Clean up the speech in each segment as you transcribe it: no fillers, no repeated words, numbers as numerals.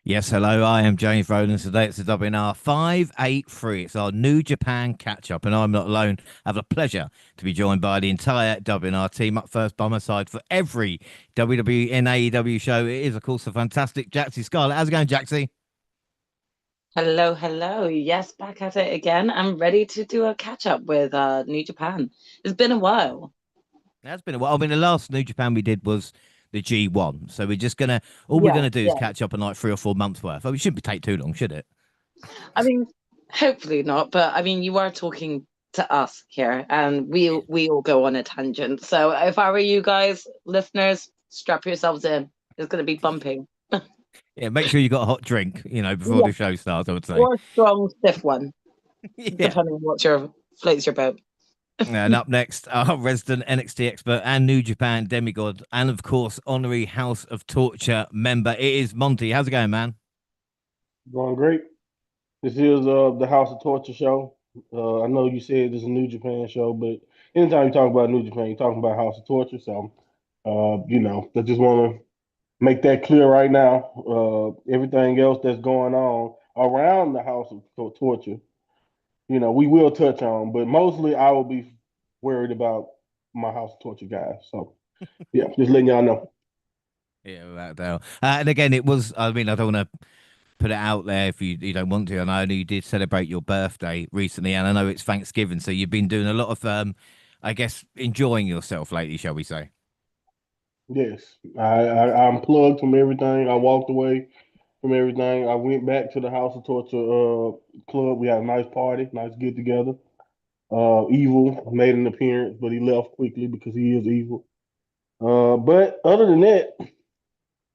Yes, hello. I am James Rowland. Today it's the WNR583. It's our New Japan catch up, and I'm not alone. I have the pleasure to be joined by the entire WNR team. Up first by my side for every WWE and AEW show. It is, of course, the fantastic Jaxie Scarlett. How's it going, Jaxie? Hello, hello. Yes, back at it again. I'm ready to do a catch up with New Japan. It's been a while. That's been a while. I mean, the last New Japan we did was the G1. So we're just gonna all we're Yeah, gonna do is yeah. catch up on like 3 or 4 months worth. Oh, it shouldn't take too long, should it? I mean, hopefully not, but I mean, you are talking to us here, and we all go on a tangent. So if I were you guys, listeners, strap yourselves in. It's going to be bumping. Yeah, make sure you got a hot drink, before Yeah, the show starts, I would say. or a strong, stiff one, Yeah. depending on what your floats your boat. And up next, our resident NXT expert and New Japan demigod, and of course, honorary House of Torture member. It is Monty. How's it going, man? Going great. This is the House of Torture show. I know you said it's a New Japan show, but anytime you talk about New Japan, you're talking about House of Torture. So, I just want to make that clear right now. Everything else that's going on around the House of Torture, we will touch on, but mostly I will be worried about my House of Torture guys. So, yeah, just letting y'all know. Yeah, without a doubt. And again, it was, I mean, I don't want to put it out there if you don't want to. And I know you did celebrate your birthday recently, and I know it's Thanksgiving. So you've been doing a lot of, I guess, enjoying yourself lately, shall we say? Yes, I'm plugged from everything. I walked away from everything. I went back to the House of Torture club. We had a nice party, nice get together. Evil made an appearance, but he left quickly because he is evil. But other than that,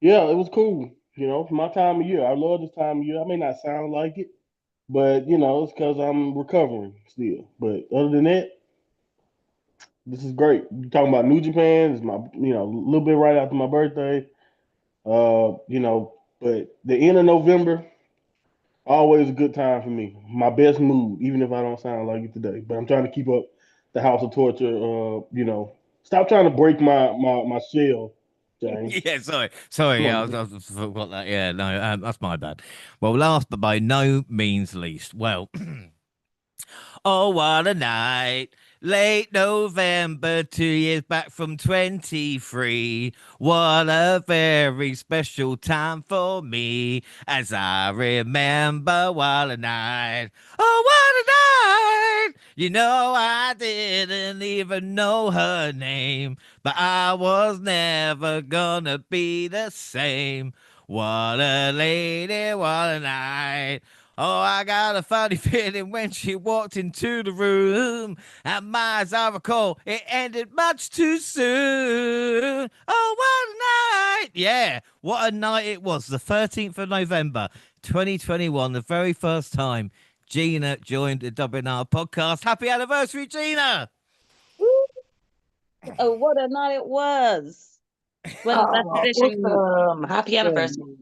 yeah, it was cool. It's my time of year. I love this time of year. I may not sound like it, but it's because I'm recovering still. But other than that, this is great. You talking about New Japan? It's my, a little bit right after my birthday. But the end of November, always a good time for me. My best mood, even if I don't sound like it today. But I'm trying to keep up the House of Torture. Stop trying to break my shell, James. Yeah, sorry. Come Yeah, on, man. I forgot that. Yeah, no, that's my bad. Well, last but by no means least, well, oh, what a night. Late November, 2 years back from 23. What a very special time for me. As I remember, what a night. Oh, what a night. I didn't even know her name, but I was never gonna be the same. What a lady, what a night. Oh, I got a funny feeling when she walked into the room. And my, as I recall, it ended much too soon. Oh, what a night! Yeah, what a night it was. The 13th of November, 2021, the very first time Gina joined the WNR podcast. Happy anniversary, Gina! Oh, what a night it was. It's one of the best Oh, finishing. awesome. Happy anniversary.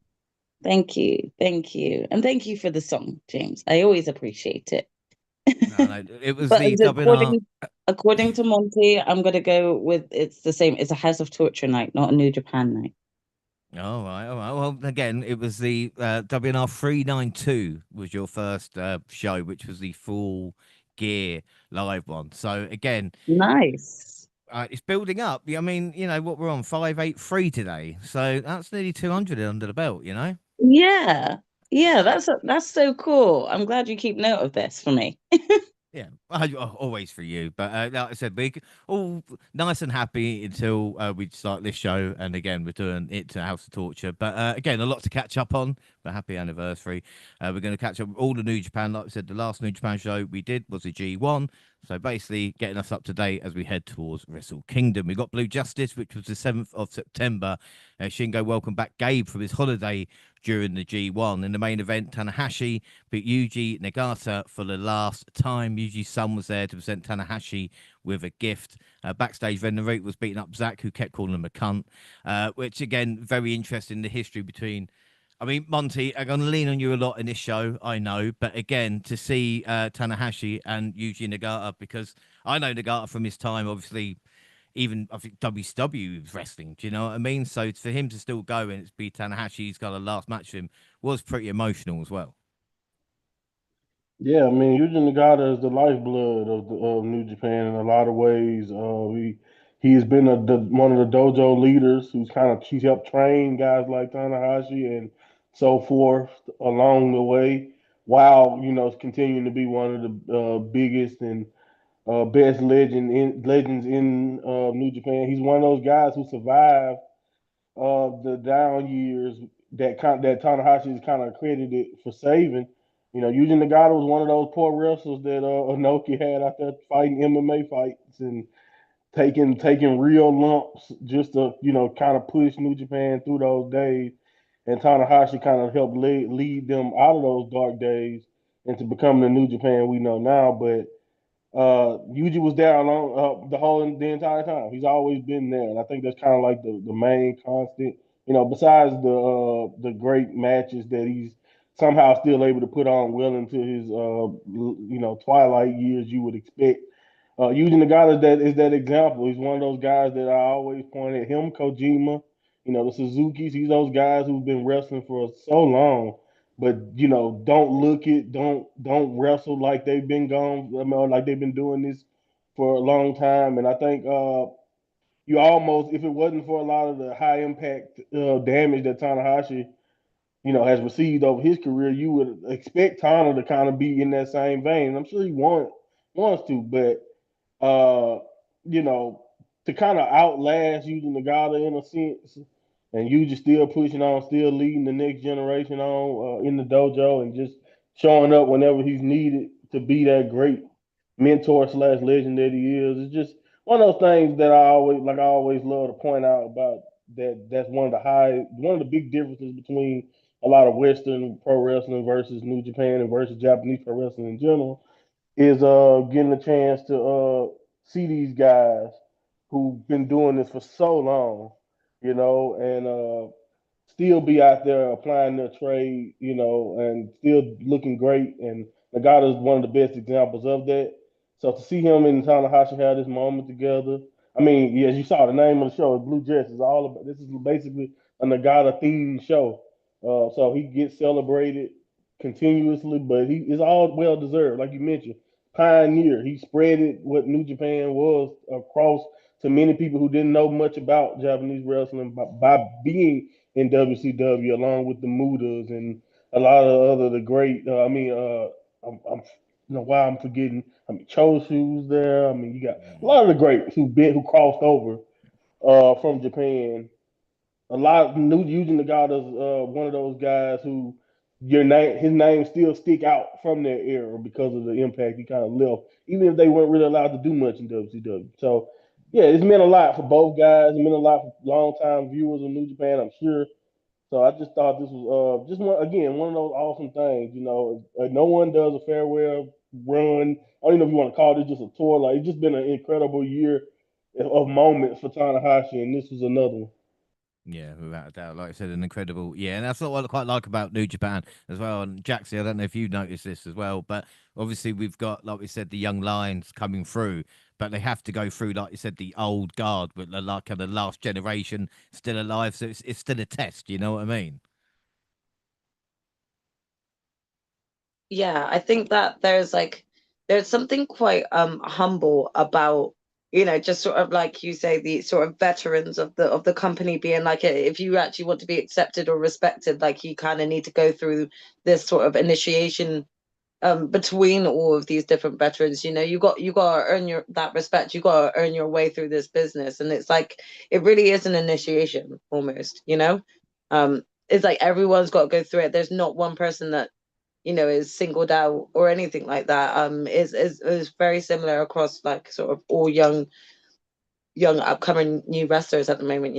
Thank you. Thank you. And thank you for the song, James. I always appreciate it. No, no, it was But the WNR. according to Monty, I'm gonna go with it's the same. It's a House of Torture night, not a New Japan night. All right, all right. Well, again, it was the WNR 392 was your first show, which was the full gear live one. So again, Nice. it's building up. I mean, what we're on 583 today, so that's nearly 200 under the belt. Yeah. Yeah, that's so cool. I'm glad you keep note of this for me. Yeah, always for you. But like I said, we're all nice and happy until we start this show. And again, we're doing it to House of Torture. But again, a lot to catch up on. But happy anniversary. We're going to catch up with all the New Japan. Like I said, the last New Japan show we did was the G1. So basically, getting us up to date as we head towards Wrestle Kingdom. We got Blue Justice, which was the 7th of September. Shingo welcomed back Gabe from his holiday during the G1. In the main event, Tanahashi beat Yuji Nagata for the last time. Yuji's son was there to present Tanahashi with a gift. Backstage, Ren Root was beating up Zack, who kept calling him a cunt, which, again, very interesting, the history between. I mean, Monty, I'm going to lean on you a lot in this show, I know. But again, to see Tanahashi and Yuji Nagata, because I know Nagata from his time, obviously, even I think WCW wrestling. Do you know what I mean? So for him to still go and it's be Tanahashi's got a last match for him was pretty emotional as well. Yeah, I mean, Yuji Nagata is the lifeblood of New Japan in a lot of ways. He has been one of the dojo leaders who's kind of he's helped train guys like Tanahashi and so forth along the way, while continuing to be one of the biggest and best legends in New Japan. He's one of those guys who survived the down years that Tanahashi is kind of credited for saving. Yuji Nagata was one of those poor wrestlers that Inoki had out there fighting MMA fights and taking real lumps just to kind of push New Japan through those days. And Tanahashi kind of helped lead them out of those dark days into becoming the New Japan we know now. But Yuji was there along the entire time. He's always been there, and I think that's kind of like the main constant. Besides the great matches that he's somehow still able to put on well into his twilight years, you would expect. Yuji Nagata is that example. He's one of those guys that I always point at him, Kojima, the Suzuki's. He's those guys who've been wrestling for so long but don't look it, don't wrestle like they've been gone, I mean, like they've been doing this for a long time. And I think you almost, if it wasn't for a lot of the high impact damage that Tanahashi, has received over his career, you would expect Tana to kind of be in that same vein. I'm sure he wants to, but uh, you know, to kind of outlast using Nagata in a sense, and you just still pushing on, still leading the next generation on in the dojo, and just showing up whenever he's needed to be that great mentor slash legend that he is. It's just one of those things that I always love to point out about that. That's one of the big differences between a lot of Western pro wrestling versus New Japan and versus Japanese pro wrestling in general is getting a chance to see these guys who've been doing this for so long, and still be out there applying their trade, and still looking great. And Nagata is one of the best examples of that. So to see him and Tanahashi have this moment together, I mean, yeah, as you saw, the name of the show is Blue Dress. Is all about. This is basically a Nagata themed show. So he gets celebrated continuously, but he is all well deserved, like you mentioned. Pioneer. He spreaded what New Japan was across to many people who didn't know much about Japanese wrestling by being in WCW, along with the Mudas and a lot of other the great. I'm why I'm forgetting. I mean, Choshu's there. I mean, you got a Mm. lot of the greats who crossed over from Japan. A lot of new using the God as one of those guys who his name still stick out from their era because of the impact he kind of left, even if they weren't really allowed to do much in WCW. So yeah, it's meant a lot for both guys. It meant a lot for longtime viewers of New Japan, I'm sure. So I just thought this was just one of those awesome things. No one does a farewell run. I don't even know if you want to call this just a tour. Like it's just been an incredible year of moments for Tanahashi, and this was another one. Yeah, without a doubt. Like I said, an incredible. Yeah, and that's what I quite like about New Japan as well. And Jaxie, I don't know if you noticed this as well, but obviously we've got, like we said, the young lions coming through, but they have to go through, like you said, the old guard, but they're like the last generation still alive. So it's still a test. You know what I mean? Yeah, I think that there's something quite humble about, just sort of like you say, the sort of veterans of the company being like, if you actually want to be accepted or respected, like you kind of need to go through this sort of initiation between all of these different veterans. You got to earn your that respect. You got to earn your way through this business, and it's like it really is an initiation almost. It's like everyone's got to go through it. There's not one person that is singled out or anything like that. Is very similar across like sort of all young upcoming new wrestlers at the moment.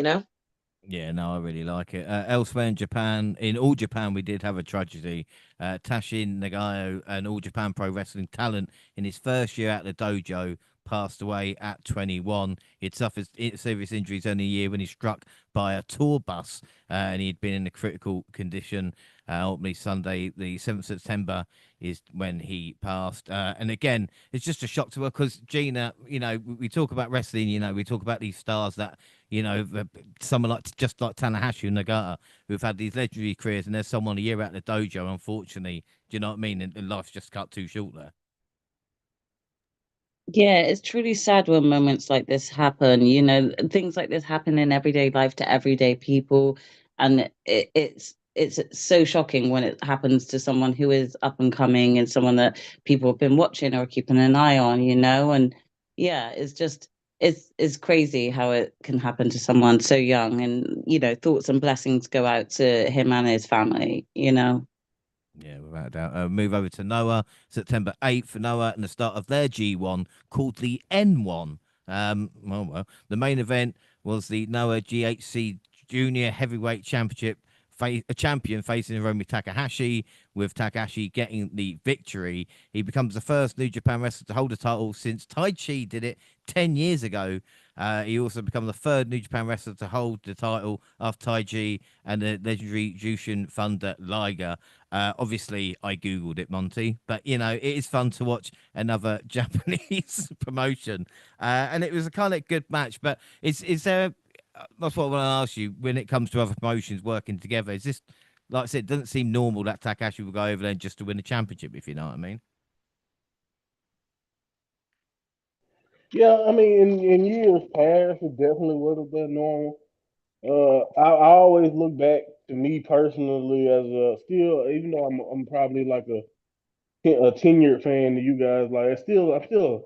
Yeah, no, I really like it. Elsewhere in Japan, in All Japan, we did have a tragedy. Tashin Nagayo, an All Japan Pro Wrestling talent, in his first year at the dojo, passed away at 21. He'd suffered serious injuries only a year when he struck by a tour bus, and he'd been in a critical condition. Ultimately, Sunday, the 7th September, is when he passed. And again, it's just a shock to her because Gina, we talk about wrestling, we talk about these stars that, someone like just like Tanahashi and Nagata, who've had these legendary careers, and there's someone a year out of the dojo, unfortunately. Do you know what I mean? And life's just cut too short there. Yeah, it's truly sad when moments like this happen. Things like this happen in everyday life to everyday people, and it's so shocking when it happens to someone who is up and coming and someone that people have been watching or keeping an eye on. And yeah, it's crazy how it can happen to someone so young. And thoughts and blessings go out to him and his family. Yeah, without a doubt. Move over to Noah, September 8th for Noah, and the start of their G1 called the N1. Well, the main event was the Noah GHC Junior Heavyweight Championship, a champion facing Hiromu Takahashi, with Takahashi getting the victory. He becomes the first New Japan wrestler to hold the title since Tai Chi did it 10 years ago. He also became the third New Japan wrestler to hold the title after Taiji and the legendary Jushin Thunder Liger. Obviously, I Googled it, Monty, but it is fun to watch another Japanese promotion. And it was a kind of good match, but is there, that's what I want to ask you, when it comes to other promotions working together, is this, like I said, it doesn't seem normal that Takahashi will go over there just to win the championship, if you know what I mean? Yeah, I mean, in years past, it definitely would have been normal. I always look back to me personally as a still, even though I'm probably like a tenured fan to you guys, like I'm still a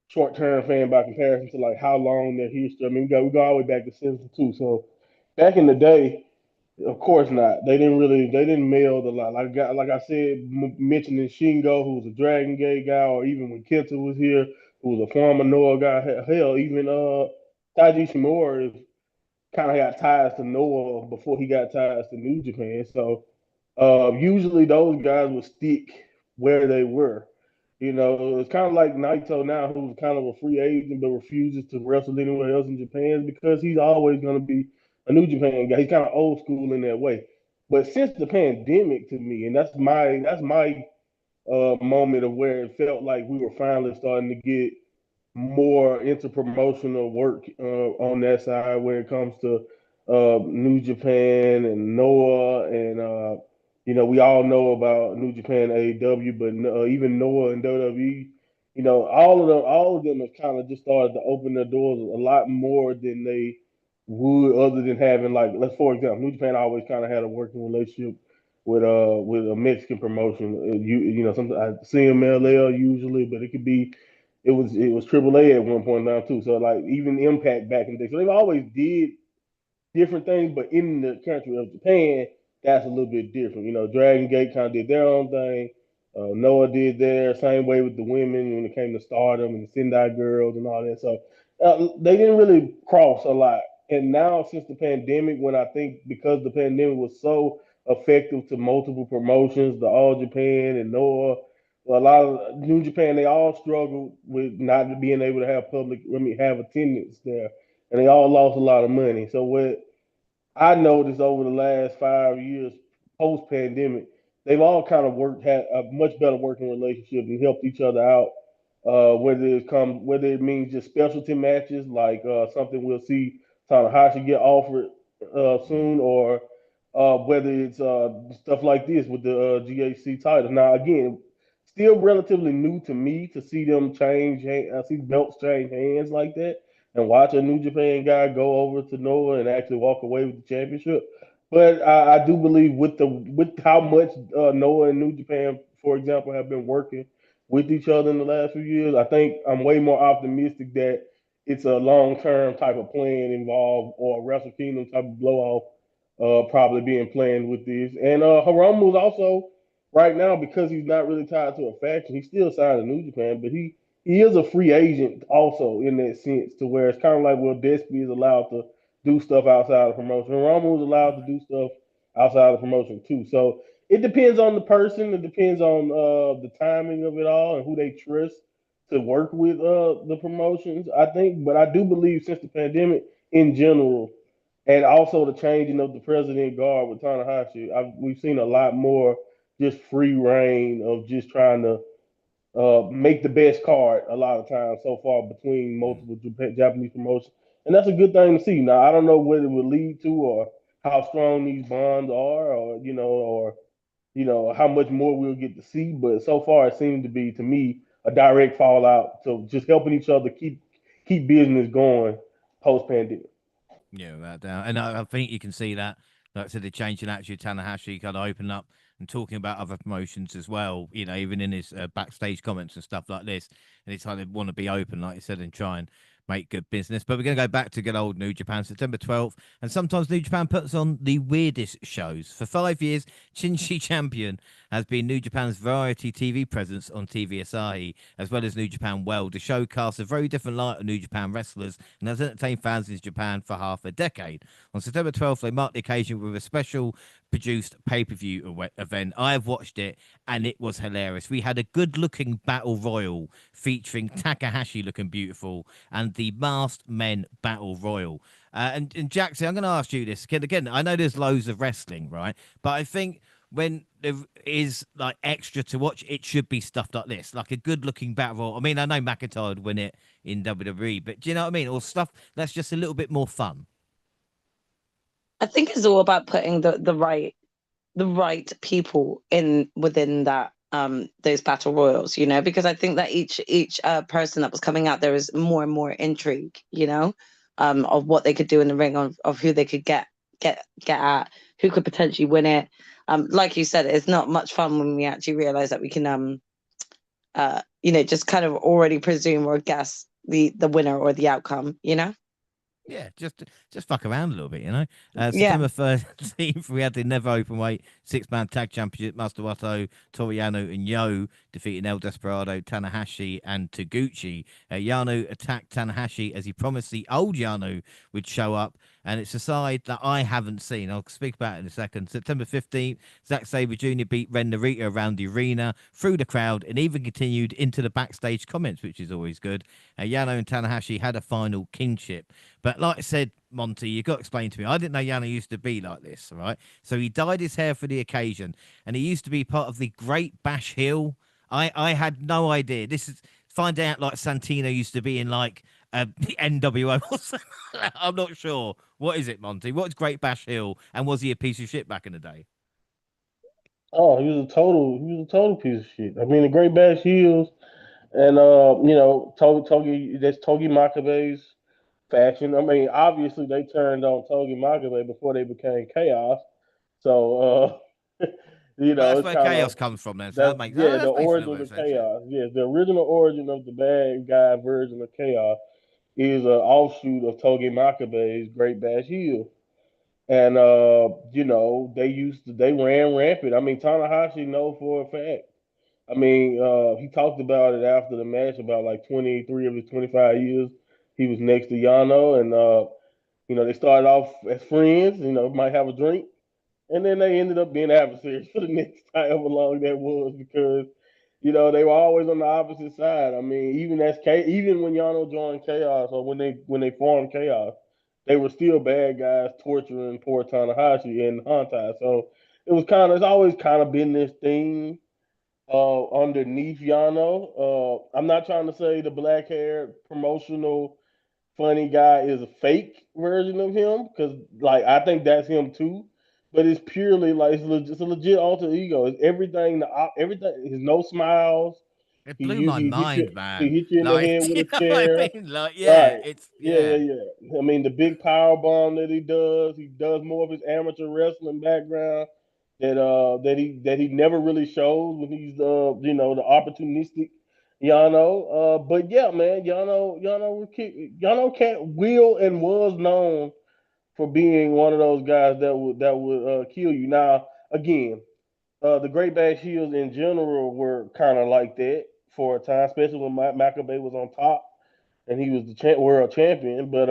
short term fan by comparison to like how long their history. I mean, we go all the way back to '72. So back in the day, of course not. They didn't meld a lot. Like I said, mentioning Shingo, who was a Dragon Gate guy, or even when Kenta was here, who was a former Noah guy. Hell, even Taiji Shimura kind of got ties to Noah before he got ties to New Japan. So usually those guys would stick where they were. It's kind of like Naito now, who's kind of a free agent but refuses to wrestle anywhere else in Japan because he's always going to be a New Japan guy. He's kind of old school in that way. But since the pandemic, to me, and that's my moment of where it felt like we were finally starting to get more into promotional work on that side when it comes to New Japan and Noah and we all know about New Japan AEW, but even Noah and WWE, all of them have kind of just started to open their doors a lot more than they would, other than having like, let's for example, New Japan always kind of had a working relationship with a Mexican promotion. Sometimes CMLL usually, but it was AAA at one point now too. So like even Impact back in the day, so they've always did different things, but in the country of Japan, that's a little bit different. Dragon Gate kind of did their own thing. Noah did their same way with the women when it came to Stardom and the Sendai Girls and all that. So they didn't really cross a lot. And now since the pandemic, when I think because the pandemic was so effective to multiple promotions, the All Japan and Noah, a lot of New Japan, they all struggled with not being able to have attendance there, and they all lost a lot of money. So what I noticed over the last 5 years post pandemic, they've all kind of had a much better working relationship and helped each other out. Whether it means just specialty matches like something we'll see Tanahashi get offered soon, or whether it's stuff like this with the GHC title. Now again, still relatively new to me to see them see belts change hands like that and watch a New Japan guy go over to Noah and actually walk away with the championship. But I do believe with how much Noah and New Japan, for example, have been working with each other in the last few years, I think I'm way more optimistic that it's a long term type of plan involved or a Wrestle Kingdom type of blow off probably being planned with this. And Hiromu's also right now, because he's not really tied to a faction, he's still signed to New Japan, but he is a free agent also in that sense, to where it's kind of like Will Despy is allowed to do stuff outside of promotion. Hiromu is allowed to do stuff outside of promotion too. So it depends on the person. It depends on the timing of it all and who they trust to work with the promotions. I think, but I do believe since the pandemic in general, and also the changing of the president guard with Tanahashi. We've seen a lot more just free reign of just trying to make the best card a lot of times so far between Mm. multiple Japanese promotions, and that's a good thing to see. Now I don't know what it would lead to, or how strong these bonds are, or how much more we'll get to see. But so far, it seems to be to me a direct fallout to just helping each other keep business going post pandemic. Yeah, without doubt. And I think you can see that. Like I said, the change in attitude, Tanahashi kind of opened up and talking about other promotions as well, even in his backstage comments and stuff like this. And he's kind of want to be open, like you said, and try and make good business. But we're going to go back to good old New Japan, September 12th. And sometimes New Japan puts on the weirdest shows. For 5 years, Shinji Champion has been New Japan's variety TV presence on TV Asahi, as well as New Japan World. The show casts a very different light on New Japan wrestlers and has entertained fans in Japan for half a decade. On September 12th, they marked the occasion with a special produced pay-per-view event. I have watched it and it was hilarious. We had a good-looking battle royal featuring Takahashi looking beautiful and the masked men battle royal. And Jackson, I'm going to ask you this again. I know there's loads of wrestling, right? But I think when there is like extra to watch, it should be stuff like this, like a good-looking battle royal. I mean, I know McIntyre would win it in WWE, but do you know what I mean? Or stuff that's just a little bit more fun. I think it's all about putting the right people in within that those battle royals, because I think that each person that was coming out, there was more and more intrigue, of what they could do in the ring, of who they could get at, who could potentially win it. Like you said, it's not much fun when we actually realize that we can just kind of already presume or guess the winner or the outcome. Yeah, just fuck around a little bit. Yeah. September 13th, we had the Never Openweight six-man tag championship. Master Toriano, and Yo defeating El Desperado, Tanahashi, and Taguchi. Yano attacked Tanahashi as he promised the old Yano would show up, and it's a side that I haven't seen. I'll speak about it in a second. September 15th, Zack Sabre Jr. beat Ren Narita around the arena, through the crowd, and even continued into the backstage comments, which is always good. Yano and Tanahashi had a final kinship. But like I said, Monty, you got to explain to me. I didn't know Yano used to be like this, all right? So he dyed his hair for the occasion, and he used to be part of the Great Bash Hill. I had no idea. This is find out like Santino used to be in like the NWO or something. I'm not sure. What is it, Monty? What's Great Bash Hill, and was he a piece of shit back in the day? Oh, he was a total piece of shit. I mean, the Great Bash Heels, and that's Togi Makabe's faction. I mean, obviously they turned on Togi Makabe before they became Chaos. So, Well, that's it's where kind of chaos comes from then. So that. Yeah, the that makes a little origin bit of of sense. Yeah. Chaos. Yes, the original origin of the bad guy version of Chaos is an offshoot of Togi Makabe's Great Bash Heel. And they ran rampant. I mean, Tanahashi know for a fact. I mean, he talked about it after the match about like 23 of his 25 years he was next to Yano, and they started off as friends. Might have a drink, and then they ended up being adversaries for the next however long that was, because they were always on the opposite side. I mean, even when Yano joined Chaos, or when they formed Chaos, they were still bad guys torturing poor Tanahashi and Hantai. So it's always kind of been this thing underneath Yano. I'm not trying to say the black hair promotional funny guy is a fake version of him, because like I think that's him too. But it's purely like it's a legit alter ego. It's everything. Everything. His no smiles. It He blew you my he hit you mind, he man. hit you in the Like, head with you a know what I chair. mean? Like, yeah, Right. it's Yeah, yeah, yeah. yeah. I mean, the big power bomb that he does more of his amateur wrestling background that he never really shows when he's the opportunistic Yano. But yeah, man, Yano can't will and was known for being one of those guys that would kill you. Now, again, the Great Bash Heels in general were kind of like that for a time, especially when Maccabee was on top and he was the world champion. But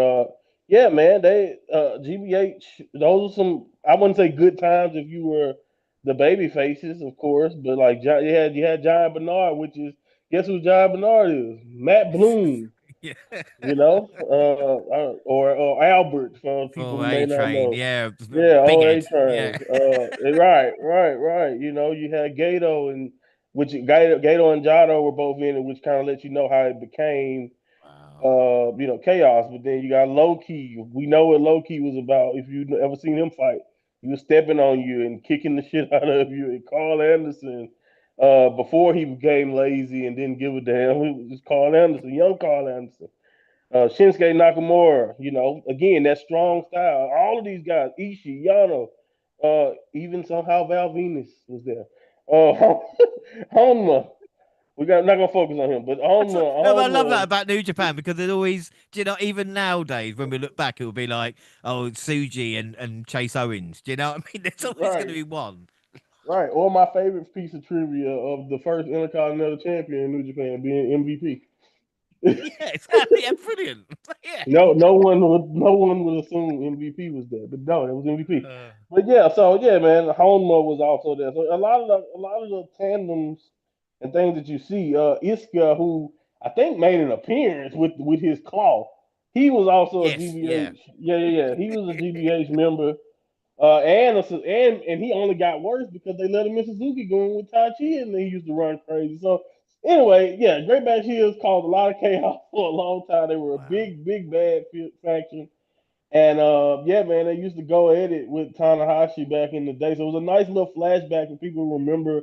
yeah, man, they GBH. Those are some. I wouldn't say good times if you were the baby faces, of course, but like you had Giant Bernard, which is guess who Giant Bernard is? Matt Bloom. Yeah. Or Albert for people who For may A not Train, know. yeah, Yeah, big OA head, yeah. trains. Right. You had Gato and Gato and Jado were both in it, which kind of lets you know how it became Wow. chaos. But then you got Low Key. We know what Low Key was about. If you ever seen him fight, he was stepping on you and kicking the shit out of you. And Carl Anderson, before he became lazy and didn't give a damn, it was just Carl Anderson, young Carl Anderson. Shinsuke Nakamura, again, that strong style. All of these guys, Ishii, Yano, even somehow Val Venus was there. Uh, Honma, we got not gonna focus on him, but No, but I love that Honma, about New Japan because it always, do you know, even nowadays when we look back, it will be like, oh, Suji and Chase Owens. Do you know what I mean? There's always going to right, be one. right. Or my favorite piece of trivia of the first Intercontinental Champion in New Japan being MVP. Yeah, exactly. Yeah, brilliant. Yeah. No one would assume MVP was there, but no, it was MVP. Uh, But yeah, so yeah, man, Honma was also there. So a lot of the tandems and things that you see, Iska, who I think made an appearance with his claw, he was also a yes, yeah. GBH. Yeah. He was a GBH member. And he only got worse because they let him in Suzuki going with Tai Chi, and he used to run crazy. So anyway, yeah, Great Bash Heels caused a lot of chaos for a long time. They were a Wow. big bad faction, and yeah, man, they used to go at it with Tanahashi back in the day. So it was a nice little flashback for people who remember,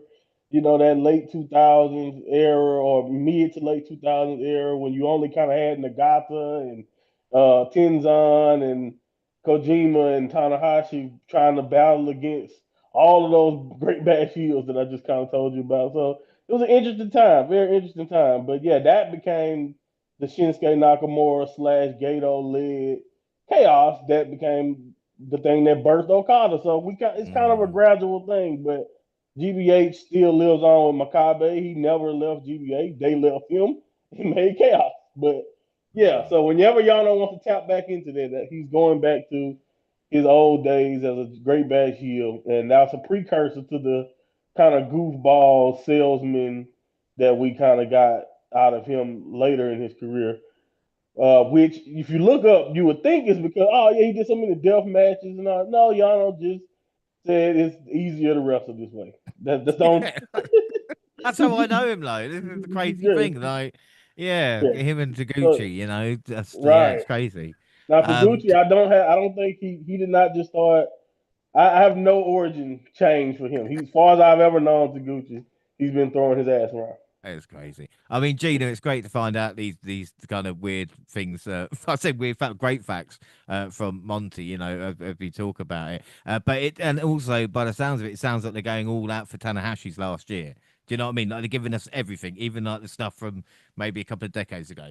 that late 2000s era or mid to late 2000s era when you only kind of had Nagata and Tenzan and Kojima and Tanahashi trying to battle against all of those great bad shields that I just kind of told you about. So it was an interesting time, very interesting time. But yeah, that became the Shinsuke Nakamura slash Gato led chaos that became the thing that birthed Okada. So it's kind of a Mm, gradual thing, but GBH still lives on with Makabe. He never left GBH. They left him. He made chaos. But yeah, mm. so whenever Yano wants to tap back into that he's going back to his old days as a great bash heel, and that's a precursor to the kind of goofball salesman that we kind of got out of him later in his career. Which, if you look up, you would think is because, oh yeah, he did so many death matches and all. No, Yano just said it's easier to wrestle this way. That's the only. Yeah, that's how I know him, though. This is the crazy Yeah, thing. Like, yeah, yeah. him and So, Taguchi, that's, yeah, it's right crazy. now, Um, Taguchi, I don't think he did not just start. I have no origin change for him. As far as I've ever known Taguchi, he's been throwing his ass around. It's crazy. I mean, Gina, it's great to find out these kind of weird things. I say weird, great facts from Monty. If we talk about it. And also by the sounds of it, it sounds like they're going all out for Tanahashi's last year. Do you know what I mean? Like they're giving us everything, even like the stuff from maybe a couple of decades ago.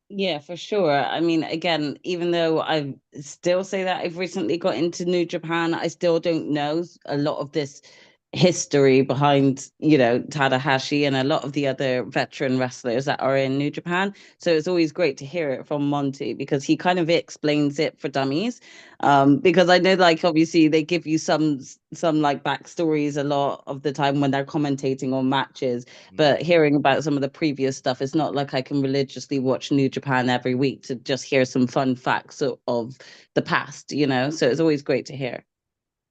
Yeah, for sure. I mean, again, even though I still say that I've recently got into New Japan, I still don't know a lot of this history behind, Tadahashi and a lot of the other veteran wrestlers that are in New Japan. So it's always great to hear it from Monty because he kind of explains it for dummies. Because I know, like, obviously they give you some like backstories a lot of the time when they're commentating on matches, but Mm. hearing about some of the previous stuff, it's not like I can religiously watch New Japan every week to just hear some fun facts of the past. So it's always great to hear.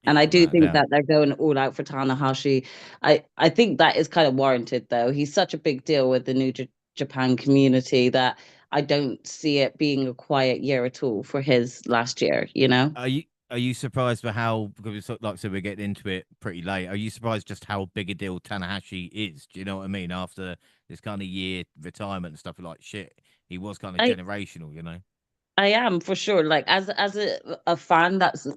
And Yeah, I do without a think doubt. that they're going all out for Tanahashi. I think that is kind of warranted, though. He's such a big deal with the Japan community that I don't see it being a quiet year at all for his last year. Are you surprised by how, because it's like I said, we're getting into it pretty late. Are you surprised just how big a deal Tanahashi is? Do you know what I mean? After this kind of year retirement and stuff, like shit, he was kind of I generational. I am for sure. Like as a fan that's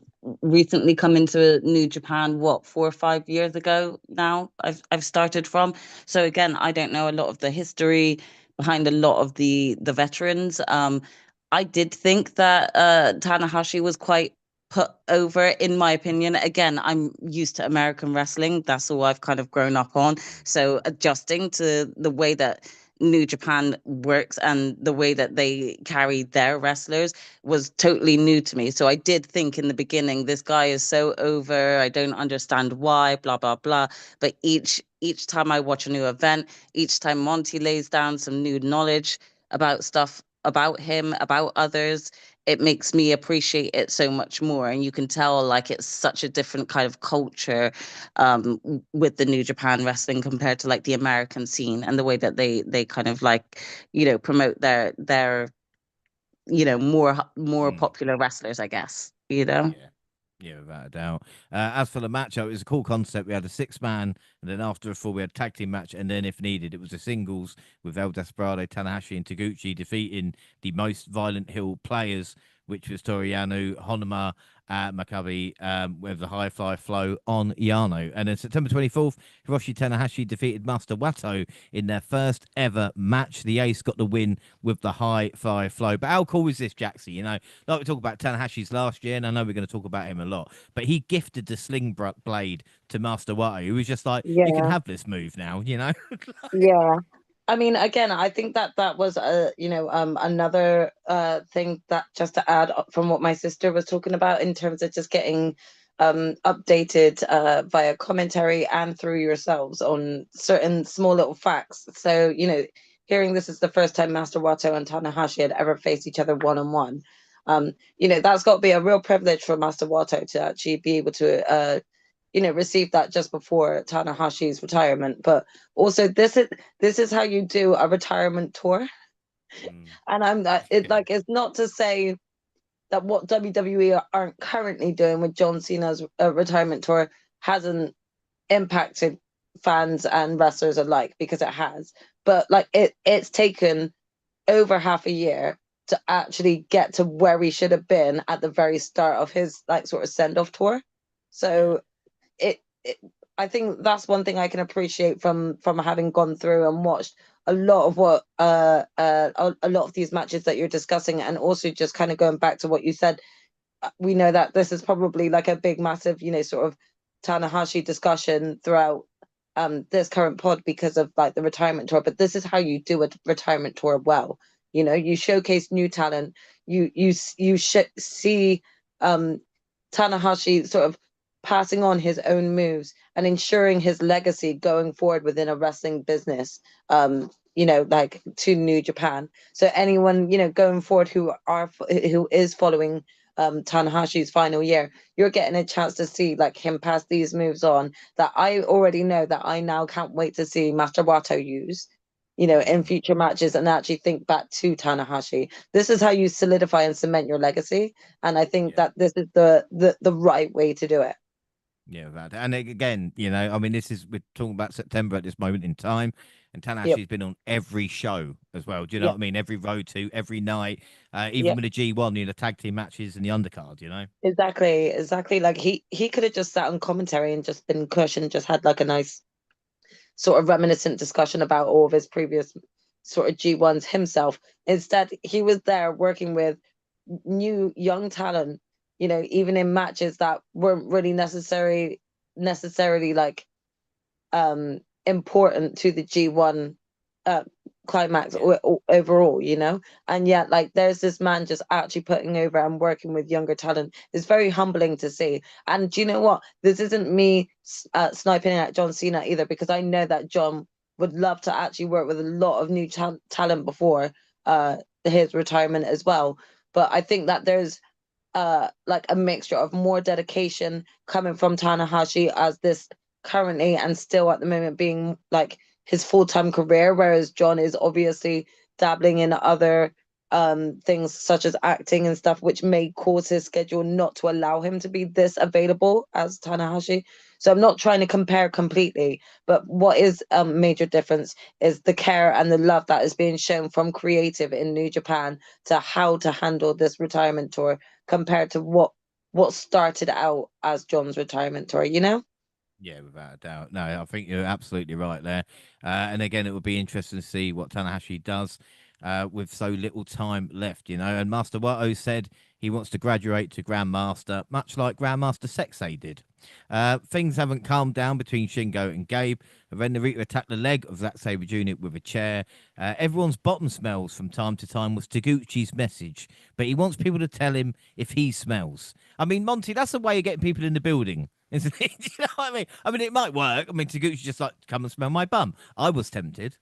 recently come into New Japan, what 4 or 5 years ago now, I've started from. So again, I don't know a lot of the history behind a lot of the veterans. I did think that Tanahashi was quite put over, in my opinion. Again, I'm used to American wrestling. That's all I've kind of grown up on. So adjusting to the way that New Japan works and the way that they carry their wrestlers was totally new to me. So I did think in the beginning, this guy is so over. I don't understand why, blah, blah, blah. But each time I watch a new event, each time Monty lays down some new knowledge, about stuff about him, about others, it makes me appreciate it so much more. And you can tell like it's such a different kind of culture with the New Japan wrestling compared to like the American scene, and the way that they kind of like, promote their more Mm. popular wrestlers, I guess, you know. Yeah. Yeah, without a doubt. As for the match, it was a cool concept. We had a 6-man, and then after a 4, we had a tag team match, and then if needed, it was a singles with El Desperado, Tanahashi, and Taguchi defeating the most violent heel players, which was Toriano, Honma, Maccabi, with the high fly flow on Yano. And then September 24th, Hiroshi Tanahashi defeated Master Wato in their first ever match. The Ace got the win with the high fly flow. But how cool is this, Jaxie? Like we talk about Tanahashi's last year, and I know we're going to talk about him a lot, but he gifted the sling blade to Master Wato, who was just like, you can Yeah, have this move now. yeah. I mean, again, I think that that was another thing that, just to add from what my sister was talking about in terms of just getting updated via commentary and through yourselves on certain small little facts. So, hearing this is the first time Master Wato and Tanahashi had ever faced each other one on one. That's got to be a real privilege for Master Wato to actually be able to received that just before Tanahashi's retirement. But also, this is how you do a retirement tour. Mm, And it's not to say that what WWE aren't currently doing with John Cena's retirement tour hasn't impacted fans and wrestlers alike, because it has. But like it's taken over half a year to actually get to where we should have been at the very start of his like sort of send off tour. yeah. So it I think that's one thing I can appreciate from having gone through and watched a lot of what a lot of these matches that you're discussing, and also just kind of going back to what you said. We know that this is probably like a big massive sort of Tanahashi discussion throughout this current pod because of like the retirement tour, but this is how you do a retirement tour well. You showcase new talent. You see um Tanahashi sort of passing on his own moves and ensuring his legacy going forward within a wrestling business, like to New Japan. So anyone, going forward who is following Tanahashi's final year, you're getting a chance to see like him pass these moves on that I already know that I now can't wait to see Master Wato use, in Mm, future matches, and actually think back to Tanahashi. This is how you solidify and cement your legacy. And I think yeah. that this is the right way to do it. Yeah, that. And again, I mean, we're talking about September at this moment in time, and Yep. Tanahashi's been on every show as well. Do you know what Yep. I mean? Every road to, every night, even Yep. with the G1, the tag team matches and the undercard. Exactly. Like he could have just sat on commentary and just been cushioned, just had like a nice sort of reminiscent discussion about all of his previous sort of G1s himself. Instead, he was there working with new young talent, even in matches that weren't really necessarily like important to the G1 uh climax Yeah, overall. And yet like there's this man just actually putting over and working with younger talent. It's very humbling to see. And do you know what, this isn't me sniping at John Cena either, because I know that John would love to actually work with a lot of new talent before his retirement as well. But I think that there's like a mixture of more dedication coming from Tanahashi as this currently and still at the moment being like his full-time career, whereas John is obviously dabbling in other things such as acting and stuff, which may cause his schedule not to allow him to be this available as Tanahashi. So I'm not trying to compare completely, but what is a major difference is the care and the love that is being shown from creative in New Japan to how to handle this retirement tour compared to what started out as John's retirement tour. yeah, without a doubt. No, I think you're absolutely right there. And again, it would be interesting to see what Tanahashi does with so little time left. And Master Wato said he wants to graduate to Grandmaster, much like Grandmaster Sexay did. Things haven't calmed down between Shingo and Gabe. When Narita attacked the leg of Zack Sabre Jr. with a chair, everyone's bottom smells from time to time was Taguchi's message, but he wants people to tell him if he smells. I mean, Monty, that's a way of getting people in the building. Isn't it? Do you know what I mean? I mean, it might work. I mean, Taguchi just like, come and smell my bum. I was tempted.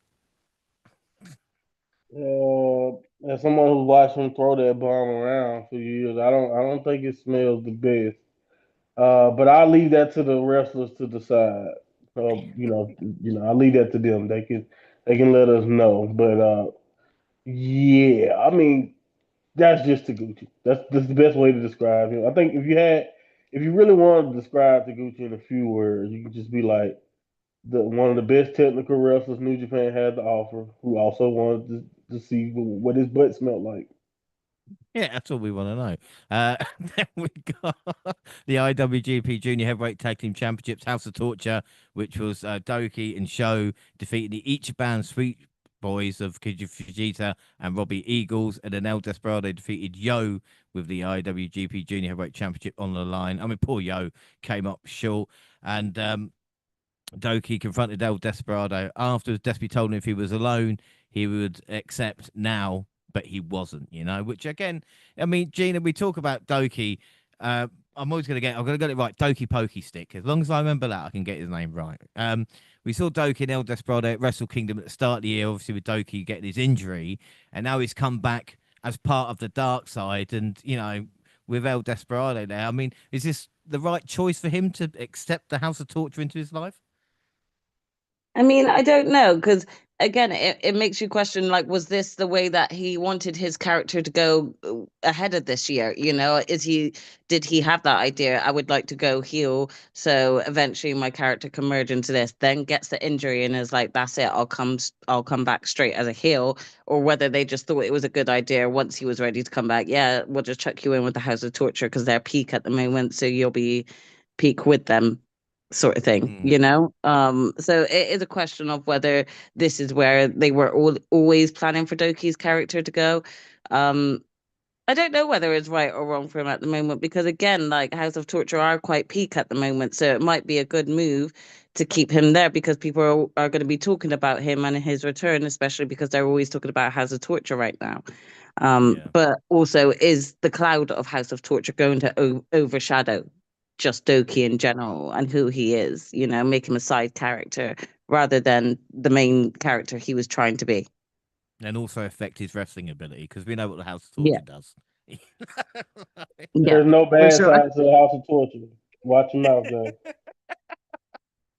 As someone who's watched him throw that bomb around for years, I don't think it smells the best. But I'll leave that to the wrestlers to decide. I leave that to them. They can let us know. But yeah, I mean, that's just Taguchi. That's the best way to describe him. I think if you really wanted to describe Taguchi in a few words, you could just be like one of the best technical wrestlers New Japan had to offer, who also wanted to see what his butt smelled like. Yeah, that's all we want to know. Then we got the IWGP Junior Heavyweight Tag Team Championships, House of Torture, which was Doki and Sho defeating the Ichiban Sweet Boys of Kiji Fujita and Robbie Eagles, and then El Desperado defeated Yo with the IWGP Junior Heavyweight Championship on the line. I mean, poor Yo came up short, and Doki confronted El Desperado afterwards. Despy told him if he was alone, he would accept now, but he wasn't, which again, I mean, Gina, we talk about Doki. I'm going to get it right. Doki Pokey Stick. As long as I remember that, I can get his name right. We saw Doki and El Desperado at Wrestle Kingdom at the start of the year, obviously with Doki getting his injury, and now he's come back as part of the dark side, and, with El Desperado there. I mean, is this the right choice for him to accept the House of Torture into his life? I mean, I don't know, because again, it makes you question, like, was this the way that he wanted his character to go ahead of this year? Did he have that idea? I would like to go heel, so eventually my character can merge into this, then gets the injury and is like, that's it, I'll come back straight as a heel, or whether they just thought it was a good idea once he was ready to come back. Yeah, we'll just chuck you in with the House of Torture because they're peak at the moment, so you'll be peak with them, sort of thing, so it is a question of whether this is where they were always planning for Doki's character to go. um I don't know whether it's right or wrong for him at the moment, because again, like, House of Torture are quite peak at the moment, so it might be a good move to keep him there, because people are going to be talking about him and his return, especially because they're always talking about House of Torture right now. Yeah. But also, is the cloud of House of Torture going to overshadow just Doki in general and who he is, make him a side character rather than the main character he was trying to be? And also affect his wrestling ability, because we know what the House of Yeah, Torture does. yeah, There's no for bad sure. sides to the House of Torture. Watch your mouth, guys.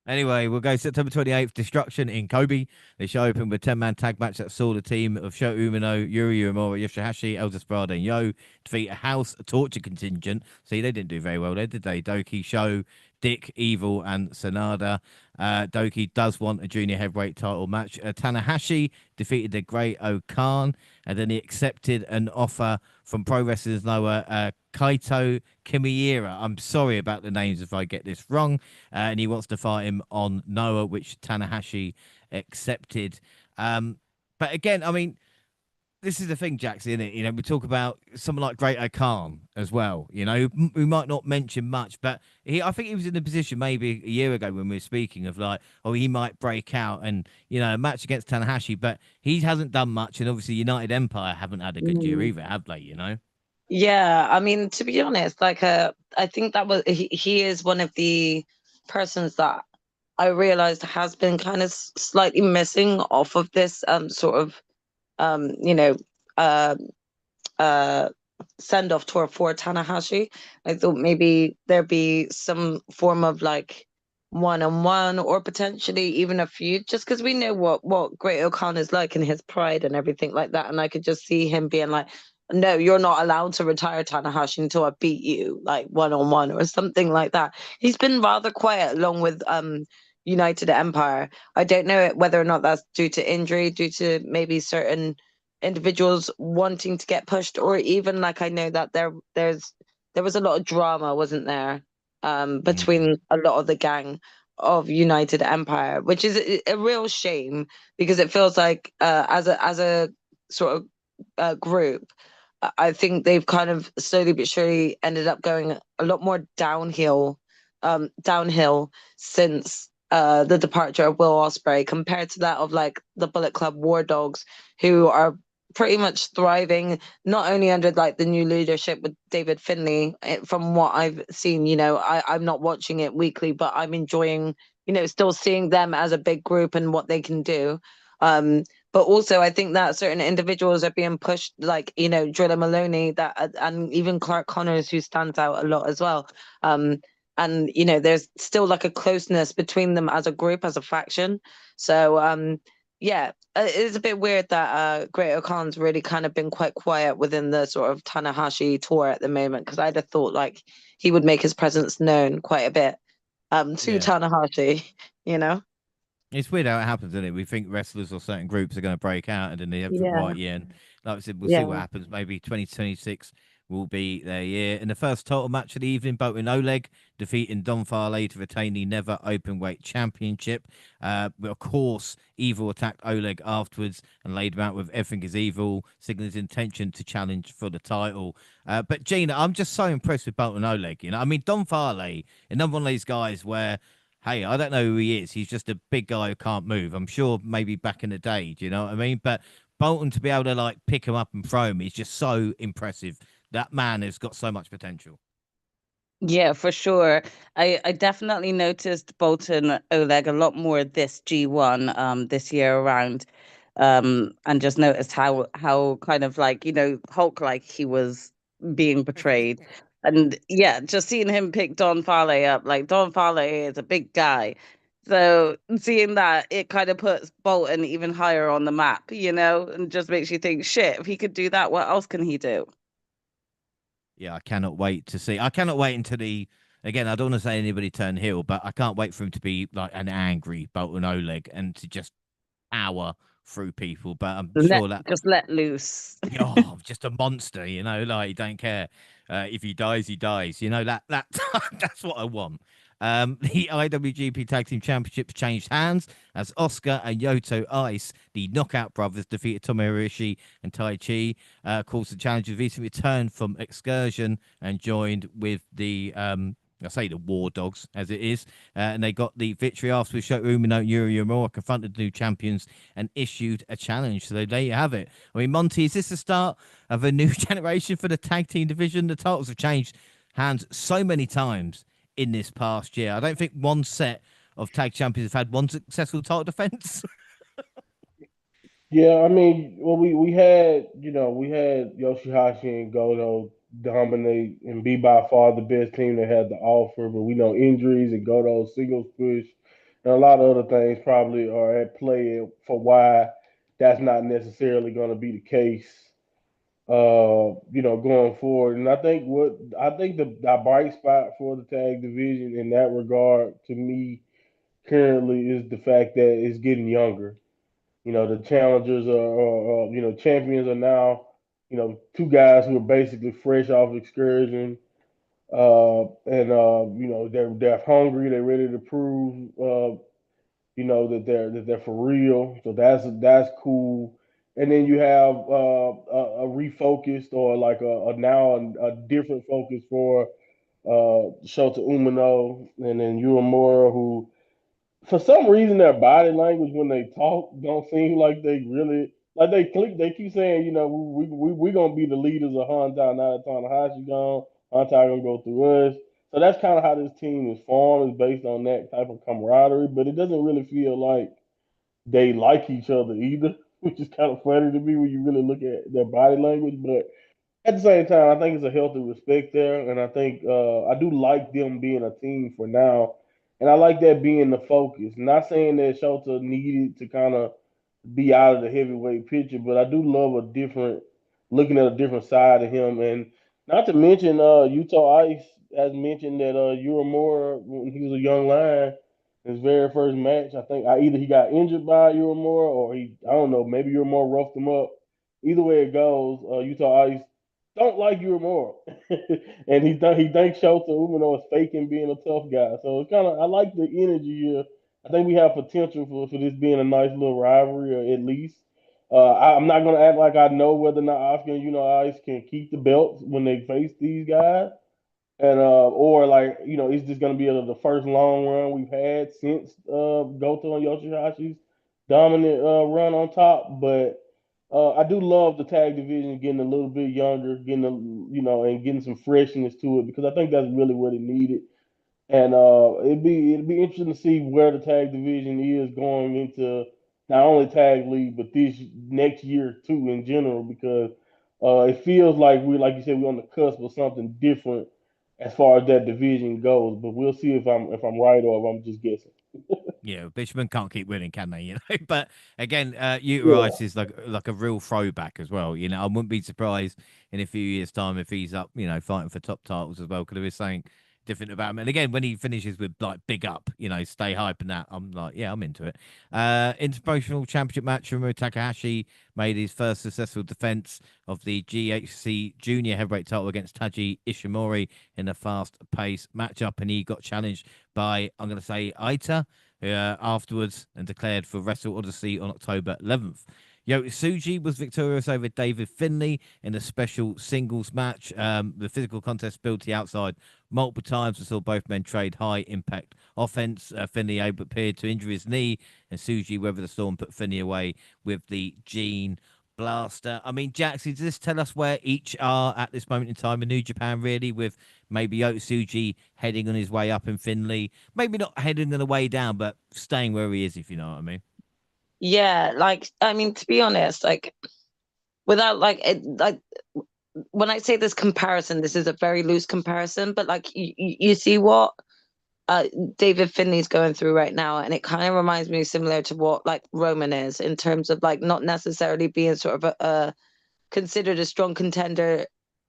Anyway, we'll go September 28th, Destruction in Kobe. The show opened with a 10-man tag match that saw the team of Sho Umino, Yuri Uemura, Yoshihashi, El Desperado, and Yo defeat a House Torture contingent. See, they didn't do very well there, did they? Doki, Sho, Dick, Evil, and Sanada. Doki does want a junior heavyweight title match. Tanahashi defeated the Great Okan, and then he accepted an offer from Pro Wrestlers Noah, Kaito Kimiira. I'm sorry about the names if I get this wrong. And he wants to fight him on Noah, which Tanahashi accepted. But again, I mean, this is the thing, Jackson, isn't it? We talk about someone like Great Khan as well, who might not mention much, but I think he was in the position maybe a year ago when we were speaking of like, oh, he might break out and, a match against Tanahashi, but he hasn't done much. And obviously United Empire haven't had a good year Mm. either, have they? Yeah, I mean, to be honest, like, I think that was he is one of the persons that I realized has been kind of slightly missing off of this sort of um you know uh uh send off tour for Tanahashi. I thought maybe there'd be some form of like one on one or potentially even a feud, just because we know what Great O'Connor is like in his pride and everything like that. And I could just see him being like, no, you're not allowed to retire, Tanahashi, until I beat you, like one on one or something like that. He's been rather quiet along with United Empire. I don't know whether or not that's due to injury, due to maybe certain individuals wanting to get pushed, or even like I know that there was a lot of drama, wasn't there, Mm. between a lot of the gang of United Empire, which is a real shame, because it feels like as a sort of group, I think they've kind of slowly but surely ended up going a lot more downhill since the departure of Will Ospreay, compared to that of like the Bullet Club War Dogs, who are pretty much thriving not only under like the new leadership with David Finlay. From what I've seen, I'm not watching it weekly, but I'm enjoying, still seeing them as a big group and what they can do. But also, I think that certain individuals are being pushed, like, Drilla Maloney, and even Clark Connors, who stands out a lot as well. And there's still like a closeness between them as a group, as a faction. So yeah, it's a bit weird that Great Khan's really kind of been quite quiet within the sort of Tanahashi tour at the moment, because I'd have thought like he would make his presence known quite a bit to Yeah. Tanahashi, you know? It's weird how it happens, isn't it? We think wrestlers or certain groups are going to break out, and then they have to Yeah, right yeah. And like I said, we'll see what yeah. happens. Maybe 2026 will be their year. In the first title match of the evening, Boat Oleg defeating Don Farley to retain the Never Openweight Championship. But of course, Evil attacked Oleg afterwards and laid him out with Everything is Evil, signaling his intention to challenge for the title. But Gina, I'm just so impressed with Bolton Oleg. I mean, Don Farley, another one of these guys where, hey, I don't know who he is. He's just a big guy who can't move. I'm sure maybe back in the day, do you know what I mean? But Bolton to be able to like pick him up and throw him is just so impressive. That man has got so much potential. Yeah, for sure. I definitely noticed Bolton Oleg a lot more this G1 this year around. And just noticed how kind of like, Hulk like he was being portrayed. And yeah, just seeing him pick Don Farley up, like Don Farley is a big guy. So seeing that, it kind of puts Bolton even higher on the map, and just makes you think, shit, if he could do that, what else can he do? Yeah, I cannot wait to see. I cannot wait until the again. I don't want to say anybody turn heel, but I can't wait for him to be like an angry Bolton Oleg and to just power through people. But I'm Let sure that just let loose. oh, just a monster, like he don't care. If he dies, he dies. That that's what I want. The IWGP Tag Team Championships changed hands as Oscar and Yoto Ice, the Knockout Brothers, defeated Tomohiro Ishii and Tai Chi. Of course, the challengers recently returned from excursion and joined with the I say the War Dogs as it is, and they got the victory afterwards. Shota Umino and Yuri Uemura confronted the new champions and issued a challenge. So there you have it. I mean, Monty, is this the start of a new generation for the tag team division? The titles have changed hands so many times in this past year. I don't think one set of tag champions have had one successful title defense. Yeah, I mean, well, we had Yoshihashi and Goto dominate and be by far the best team that had to offer, but we know injuries and Goto's singles push and a lot of other things probably are at play for why that's not necessarily going to be the case. Going forward, and I think the bright spot for the tag division in that regard to me currently is the fact that it's getting younger. The challengers champions are now, two guys who are basically fresh off excursion, and they're hungry, they're ready to prove, that they're for real. So that's cool. And then you have a refocused or like a now a different focus for Shota Umino and then Uemura, who for some reason their body language when they talk don't seem like they really like they click. They keep saying, we gonna be the leaders of Honda now that Tanahashi gone. Honda gonna go through us. So that's kind of how this team is formed, is based on that type of camaraderie. But it doesn't really feel like they like each other either, which is kind of funny to me when you really look at their body language. But at the same time, I think it's a healthy respect there, and I think I do like them being a team for now, and I like that being the focus. Not saying that Shota needed to kind of be out of the heavyweight picture, but I do love looking at a different side of him, and not to mention Utah Ice has mentioned that Uemura when he was a young lion, his very first match, I think either he got injured by Uemura or I don't know, maybe Uemura roughed him up. Either way it goes, Utah Ice don't like Uemura, and he thinks Shota Umino is faking being a tough guy. So it's kind of I like the energy here. I think we have potential for this being a nice little rivalry, or at least. I'm not gonna act like I know whether or not Oscar and Ice can keep the belts when they face these guys, and or like it's just gonna be the first long run we've had since Goto and Yoshihashi's dominant run on top. But I do love the tag division getting a little bit younger, getting and getting some freshness to it, because I think that's really what it needed. And it'd be interesting to see where the tag division is going into not only tag league, but this next year too in general, because it feels like like you said, we're on the cusp of something different as far as that division goes. But we'll see if I'm right or if I'm just guessing. Yeah, Bishopman can't keep winning, can they? You know, but again, Yeah, Uterice is like a real throwback as well. You know, I wouldn't be surprised in a few years' time if he's up, you know, fighting for top titles as well. Because there is something different about him. And again, when he finishes with like big up, you know, stay hype and that, I'm like, yeah, I'm into it. Interpromotional championship match, Hiromu Takahashi made his first successful defense of the GHC Junior Heavyweight title against Taji Ishimori in a fast-paced matchup, and he got challenged by, I'm going to say, Aita afterwards, and declared for Wrestle Odyssey on October 11th. Yota Tsuji was victorious over David Finlay in a special singles match. The physical contest built to the outside multiple times and saw both men trade high impact offense. Finlay appeared to injure his knee, and Tsuji weathered the storm, put Finlay away with the Gene Blaster. I mean, Jackson, does this tell us where each are at this moment in time in New Japan, really, with maybe Otsuji heading on his way up in Finlay? Maybe not heading on the way down, but staying where he is, if you know what I mean. Yeah, like I mean, to be honest, like without like when I say this comparison, this is a very loose comparison, but like you see what uh David Finley's going through right now, and it kind of reminds me similar to what like Roman is in terms of like not necessarily being sort of a considered a strong contender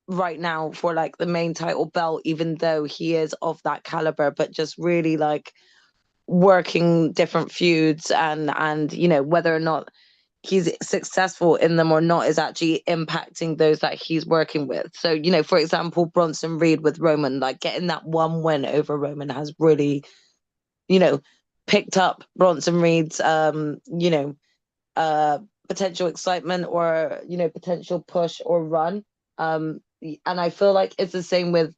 right now for like the main title belt, even though he is of that caliber, but just really like working different feuds and you know whether or not he's successful in them or not is actually impacting those that he's working with. So, you know, for example, Bronson Reed with Roman, like getting that one win over Roman has really, you know, picked up Bronson Reed's uh potential excitement or, you know, potential push or run. And I feel like it's the same with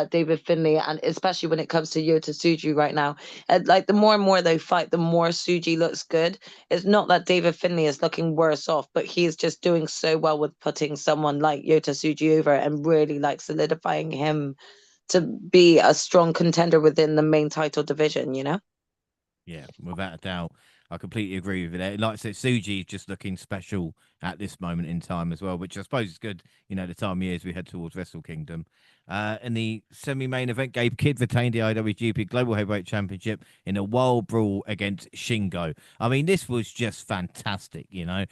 David Finlay, and especially when it comes to Yota Tsuji right now. And like the more and more they fight, the more Tsuji looks good. It's not that David Finlay is looking worse off, but he's just doing so well with putting someone like Yota Tsuji over and really like solidifying him to be a strong contender within the main title division, you know? Yeah, without a doubt. I completely agree with you there. Like I said, Suji is just looking special at this moment in time as well, which I suppose is good, you know, the time of year as we head towards Wrestle Kingdom. In the semi-main event, Gabe Kidd retained the IWGP Global Heavyweight Championship in a wild brawl against Shingo. I mean, this was just fantastic, you know.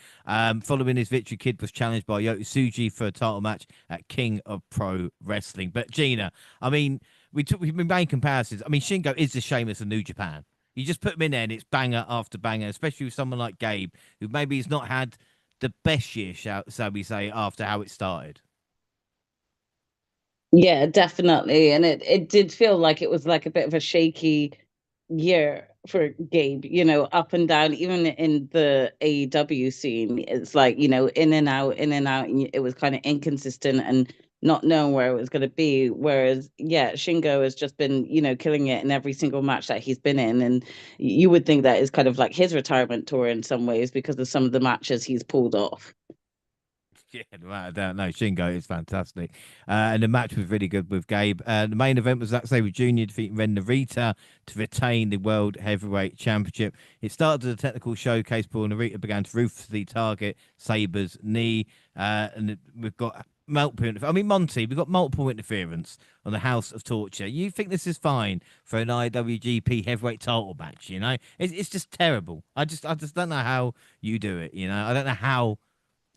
Following his victory, Kidd was challenged by Yota Tsuji for a title match at King of Pro Wrestling. But Gina, I mean, we've been making comparisons. I mean, Shingo is the Sheamus of New Japan. You just put him in there and it's banger after banger, especially with someone like Gabe, who maybe has not had the best year, shall we say, after how it started. Yeah, definitely. And it did feel like it was like a bit of a shaky year for Gabe, you know, up and down, even in the AEW scene. It's like, you know, in and out, and it was kind of inconsistent and not knowing where it was going to be. Whereas, yeah, Shingo has just been, you know, killing it in every single match that he's been in. And you would think that is kind of like his retirement tour in some ways because of some of the matches he's pulled off. Yeah, without a doubt. No, Shingo is fantastic. And the match was really good with Gabe. The main event was Zack Sabre Jr. defeating Ren Narita to retain the World Heavyweight Championship. It started as a technical showcase, but Narita began to ruthlessly target Sabre's knee. We've got multiple, I mean, Monty, we've got multiple interference on the House of Torture. You think this is fine for an IWGP heavyweight title match, you know? It's just terrible. I just don't know how you do it, you know? I don't know how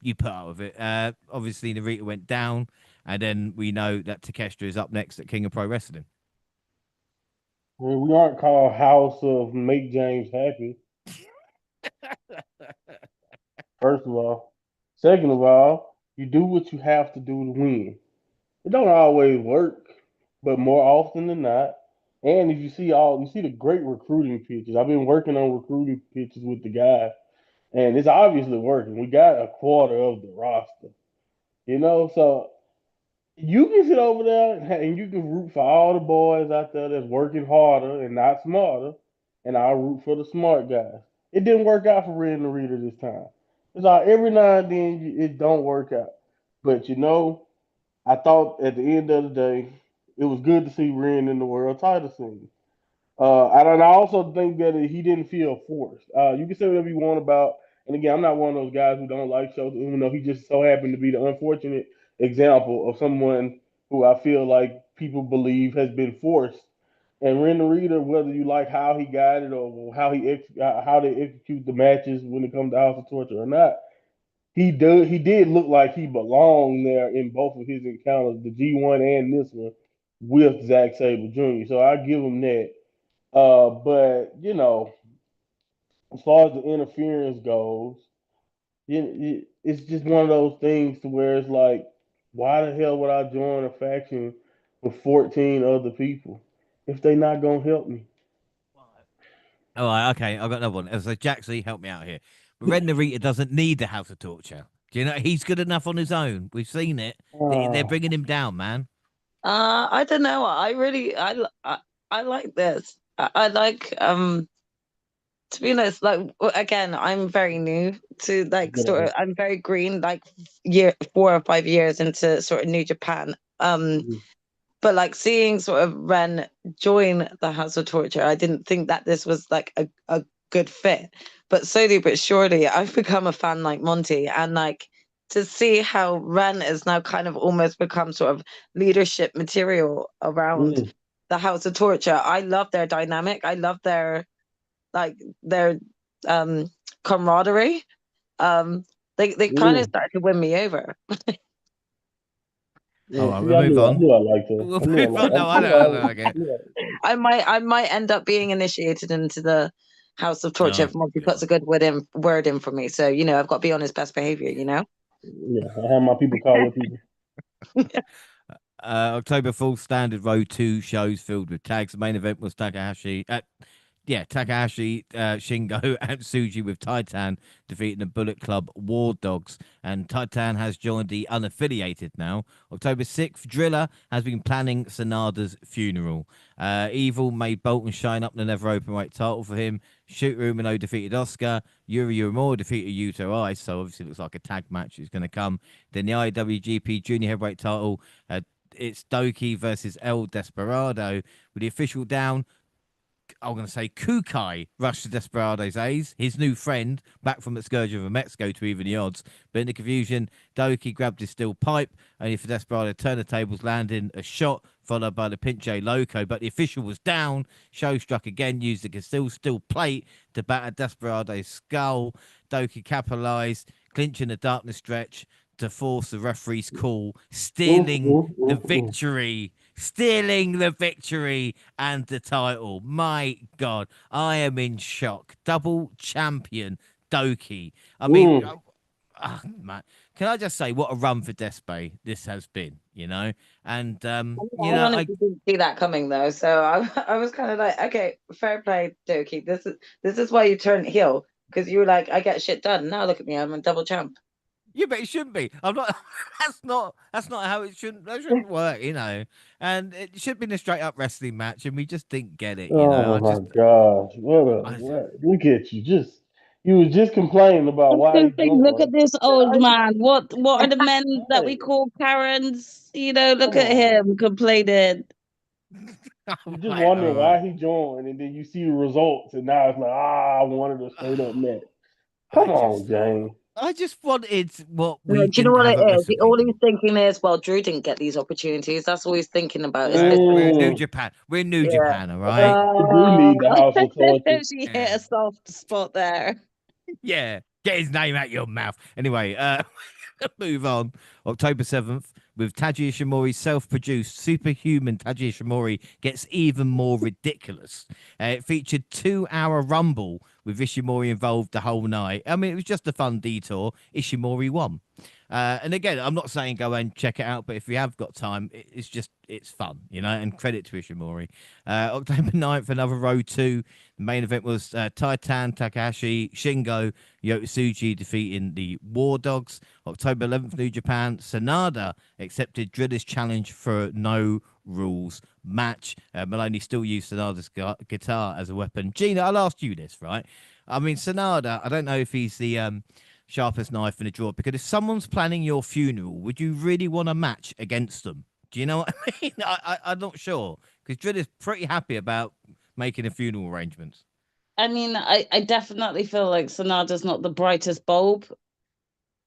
you put up with it. Obviously, Narita went down, and then we know that Takeshita is up next at King of Pro Wrestling. well, we aren't called House of Make James Happy. First of all, second of all, you do what you have to do to win. It don't always work, but more often than not. And if you see the great recruiting pitches. I've been working on recruiting pitches with the guys, and it's obviously working. We got a quarter of the roster, so you can sit over there and you can root for all the boys out there that's working harder and not smarter, and I'll root for the smart guys. It didn't work out for Red and Rita this time. It's like every now and then it don't work out, but I thought at the end of the day, it was good to see Ren in the world title scene. And I also think that he didn't feel forced. You can say whatever you want about And again, I'm not one of those guys who don't like Shota, even though he just so happened to be the unfortunate example of someone who I feel like people believe has been forced. And Renda Reader, whether you like how he got it or how they execute the matches when it comes to House of Torture or not, he did look like he belonged there in both of his encounters, the G1 and this one, with Zack Sabre Jr. So I give him that. But as far as the interference goes, it's just one of those things to where it's like, why the hell would I join a faction with 14 other people if they not gonna help me? All right, okay, I've got another one. So Jaxie, help me out here. Red Narita doesn't need the House of Torture. Do you know he's good enough on his own? We've seen it. They're Uh, bringing him down, man. I don't know. I like this. I like to be honest, like again, I'm very new to like sort yeah. of I'm very green, like 4 or 5 years into sort of New Japan. But like seeing sort of Ren join the House of Torture, I didn't think that this was like a good fit. But slowly but surely, I've become a fan like Monty, and like to see how Ren is now kind of almost become sort of leadership material around Mm, the House of Torture. I love their dynamic. I love their um camaraderie. Um, they kind of mm. started to win me over. All Yeah, right, see, we'll move I on. knew I liked her. We'll I knew I move liked. on. No, I don't. I don't like it. I might end up being initiated into the House of Torture Oh if Monty puts God. a good word in for me. So I've got to be on his best behavior. Yeah, I have my people call your people. October Full Standard Row 2 shows filled with tags. The main event was Takahashi. Takahashi, Shingo, and Suji with Titan defeating the Bullet Club War Dogs. And Titan has joined the unaffiliated now. October 6th, Driller has been planning Sanada's funeral. Evil made Bolton shine up the never openweight title for him. Shooter Umino defeated Oscar. Yuri Uemura defeated Yuto Ice. So obviously it looks like a tag match is going to come. Then the IWGP Junior Heavyweight title. It's Doki versus El Desperado. With the official down, I'm going to say Kukai rushed to Desperado's aid, his new friend, back from the Scourge of Mexico to even the odds. But in the confusion, Doki grabbed his steel pipe, only for Desperado to turn the tables, landing a shot, followed by the Pinche Loco. But the official was down. Show struck again, used the steel plate to batter Desperado's skull. Doki capitalized, clinching the darkness stretch to force the referee's call, stealing the victory and the title. My God, I am in shock. Double champion Doki. I mean, Mm. man, can I just say what a run for Despe this has been, And I honestly didn't see that coming though, so I was kind of like, okay, fair play, Doki. This is why you turned heel because you were like, I get shit done. Now look at me, I'm a double champ. yeah, but it shouldn't be. I'm not. That's not how it shouldn't. That shouldn't work, And it should be a straight up wrestling match, and we just didn't get it. Oh my gosh, I, look at you! You was just complaining about why he Look joined. at this old man. What are the men that we Hey, call Karens? Look come at on. him complaining. You're I'm just like, all wondering right. why he joined, and then you see the results, and now it's like, I wanted a straight up match. I Come just, on, James. I just wanted what No, we do you know didn't what have it at is? Wrestle All he's Kingdom. thinking is, well, Drew didn't get these opportunities. That's all he's thinking about. Is because We're in New Mm, Japan. We're in New yeah. Japan, all right. they do need the House of Torture. She hit Yeah, a soft spot there. yeah. Get his name out your mouth. Anyway, move on. October 7th, with Taji Ishimori's self-produced Superhuman Taji Ishimori gets even more ridiculous. It featured 2-hour rumble with Ishimori involved the whole night. I mean, it was just a fun detour. Ishimori won. And again, I'm not saying go and check it out, but if you have got time, it's fun, and credit to Ishimori. October 9th, another Row 2. The main event was Titan, Takahashi, Shingo, Yotsuji defeating the War Dogs. October 11th, New Japan, Sanada accepted Driller's challenge for no rules match. Maloney still used Sanada's guitar as a weapon. Gina, I'll ask you this, right? I mean, Sanada, I don't know if he's the sharpest knife in a drawer, because if someone's planning your funeral, would you really want a match against them? Do you know what I mean? I'm not sure, because Driller's pretty happy about making the funeral arrangements. I mean, I definitely feel like Sanada's not the brightest bulb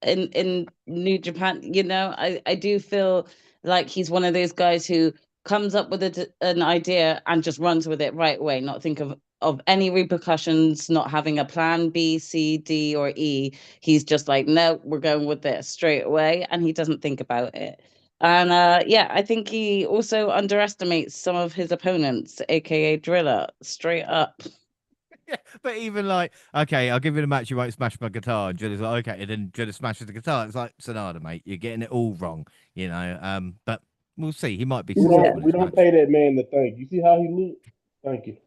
in New Japan. You know, I do feel like he's one of those guys who comes up with an idea and just runs with it right away, not think of any repercussions, not having a plan B, C, D, or E. He's just like, no, we're going with this straight away, and he doesn't think about it. And yeah, I think he also underestimates some of his opponents, aka Driller, straight up. Yeah, but even like, okay, I'll give you the match. You won't smash my guitar. And Jilla's like, okay, and then Jilla smashes the guitar. It's like Sonata, mate. You're getting it all wrong, you know. But we'll see. He might be We Yeah. successful don't in we this don't match. pay that man to thank. You see how he look? Thank you.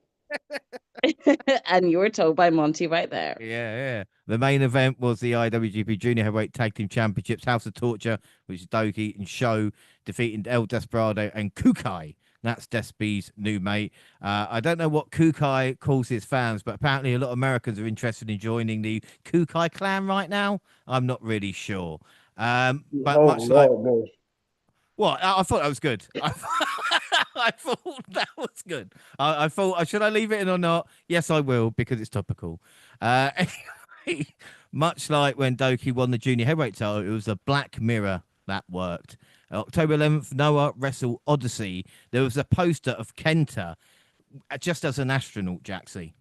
And you were told by Monty right there. Yeah, yeah. The main event was the IWGP Junior Heavyweight Tag Team Championships, House of Torture, which is Doki and Show defeating El Desperado and Kukai. That's Despy's new mate. I don't know what Kukai calls his fans, but apparently a lot of Americans are interested in joining the Kukai clan right now. I'm not really sure. But Oh much like Lord, no. what I thought that was good. I thought that was good. I thought, should I leave it in or not? Yes, I will because it's topical. Anyway, much like when Doki won the junior heavyweight title, it was a Black Mirror that worked. October 11th, Noah Wrestle Odyssey. There was a poster of Kenta just as an astronaut, Jaxie.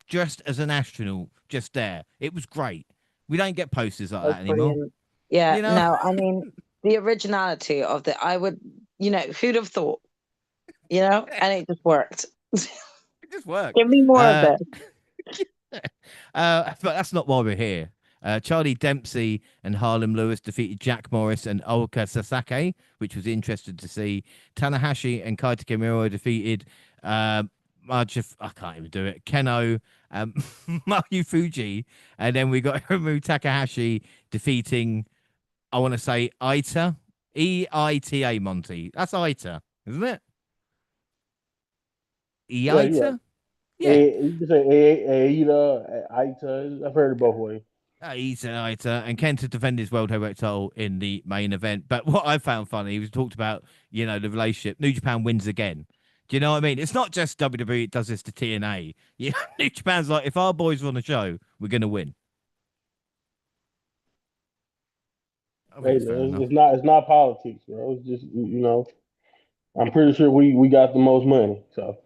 Just as an astronaut, just there. It was great. We don't get posters like That's that anymore. brilliant. Yeah, You know, no, I mean the originality of the I would, who'd have thought, and it just worked. it just worked. Give me more of Uh, this. but that's not why we're here. Charlie Dempsey and Harlem Lewis defeated Jack Morris and Oka Sasaki, which was interesting to see. Tanahashi and Kaito Kimura defeated I can't even do it. Keno, Mayu Fuji, and then we got Hiromu Takahashi defeating, I want to say, Aita. EITA, Monty. That's Aita, isn't it? Yeah, yeah. Eita? Yeah. You can say Aida, Aita. I've heard it both ways. Eater, and Kenta defended his world heavyweight title in the main event. But what I found funny, he was talked about, the relationship. New Japan wins again. Do you know what I mean? It's not just WWE does this to TNA. Yeah, New Japan's like, if our boys run a show, we're going to win. I think Hey, it's fair man, enough. it's not politics, bro. It's just I'm pretty sure we got the most money. So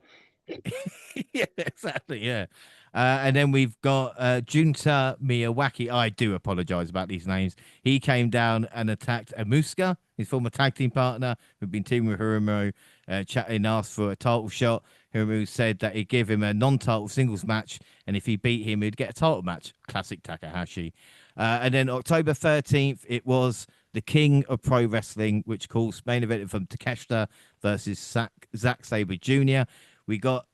Yeah, exactly. Yeah. And then we've got Junta Miyawaki. I do apologize about these names. He came down and attacked Amuska, his former tag team partner, who'd been teaming with Hiromu. Chatting asked for a title shot. Hiromu said that he'd give him a non-title singles match, and if he beat him, he'd get a title match. Classic Takahashi. And then October 13th, it was the King of Pro Wrestling, which calls main event from Takeshita versus Zack Sabre Jr. We got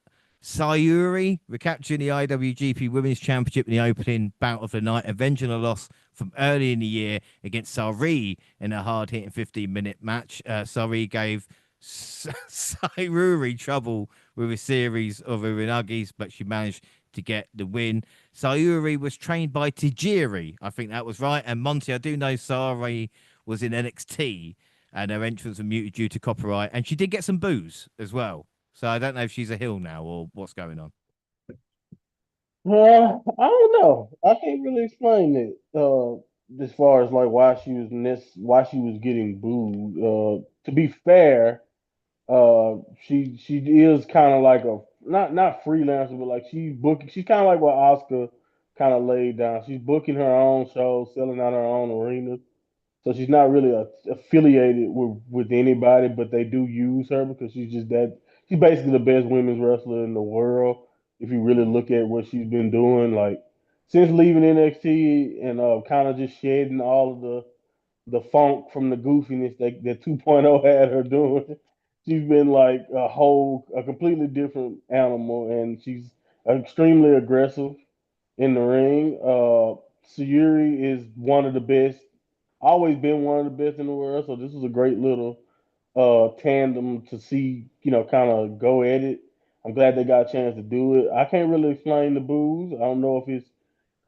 Sayuri recapturing the IWGP Women's Championship in the opening bout of the night, avenging a loss from early in the year against Sari in a hard-hitting 15-minute match. Sari gave Sayuri trouble with a series of Uranagis, but she managed to get the win. Sayuri was trained by Tajiri, I think that was right. And Monty, I do know Sari was in NXT, and her entrance was muted due to copyright, and she did get some booze as well. So I don't know if she's a heel now or what's going on. I don't know. I can't really explain it. As far as like why she was getting booed. To be fair, she is kind of like a not freelancer, but like she's booking. She's kind of like what Oscar kind of laid down. She's booking her own shows, selling out her own arenas. So she's not really affiliated with anybody, but they do use her because she's just that. She's basically the best women's wrestler in the world. If you really look at what she's been doing, like since leaving NXT and kind of just shedding all of the funk from the goofiness that 2.0 had her doing, she's been like a completely different animal, and she's extremely aggressive in the ring. Sayuri is one of the best, always been one of the best in the world. So this was a great little tandem to see, kind of go at it. I'm glad they got a chance to do it. I can't really explain the booze. I don't know if it's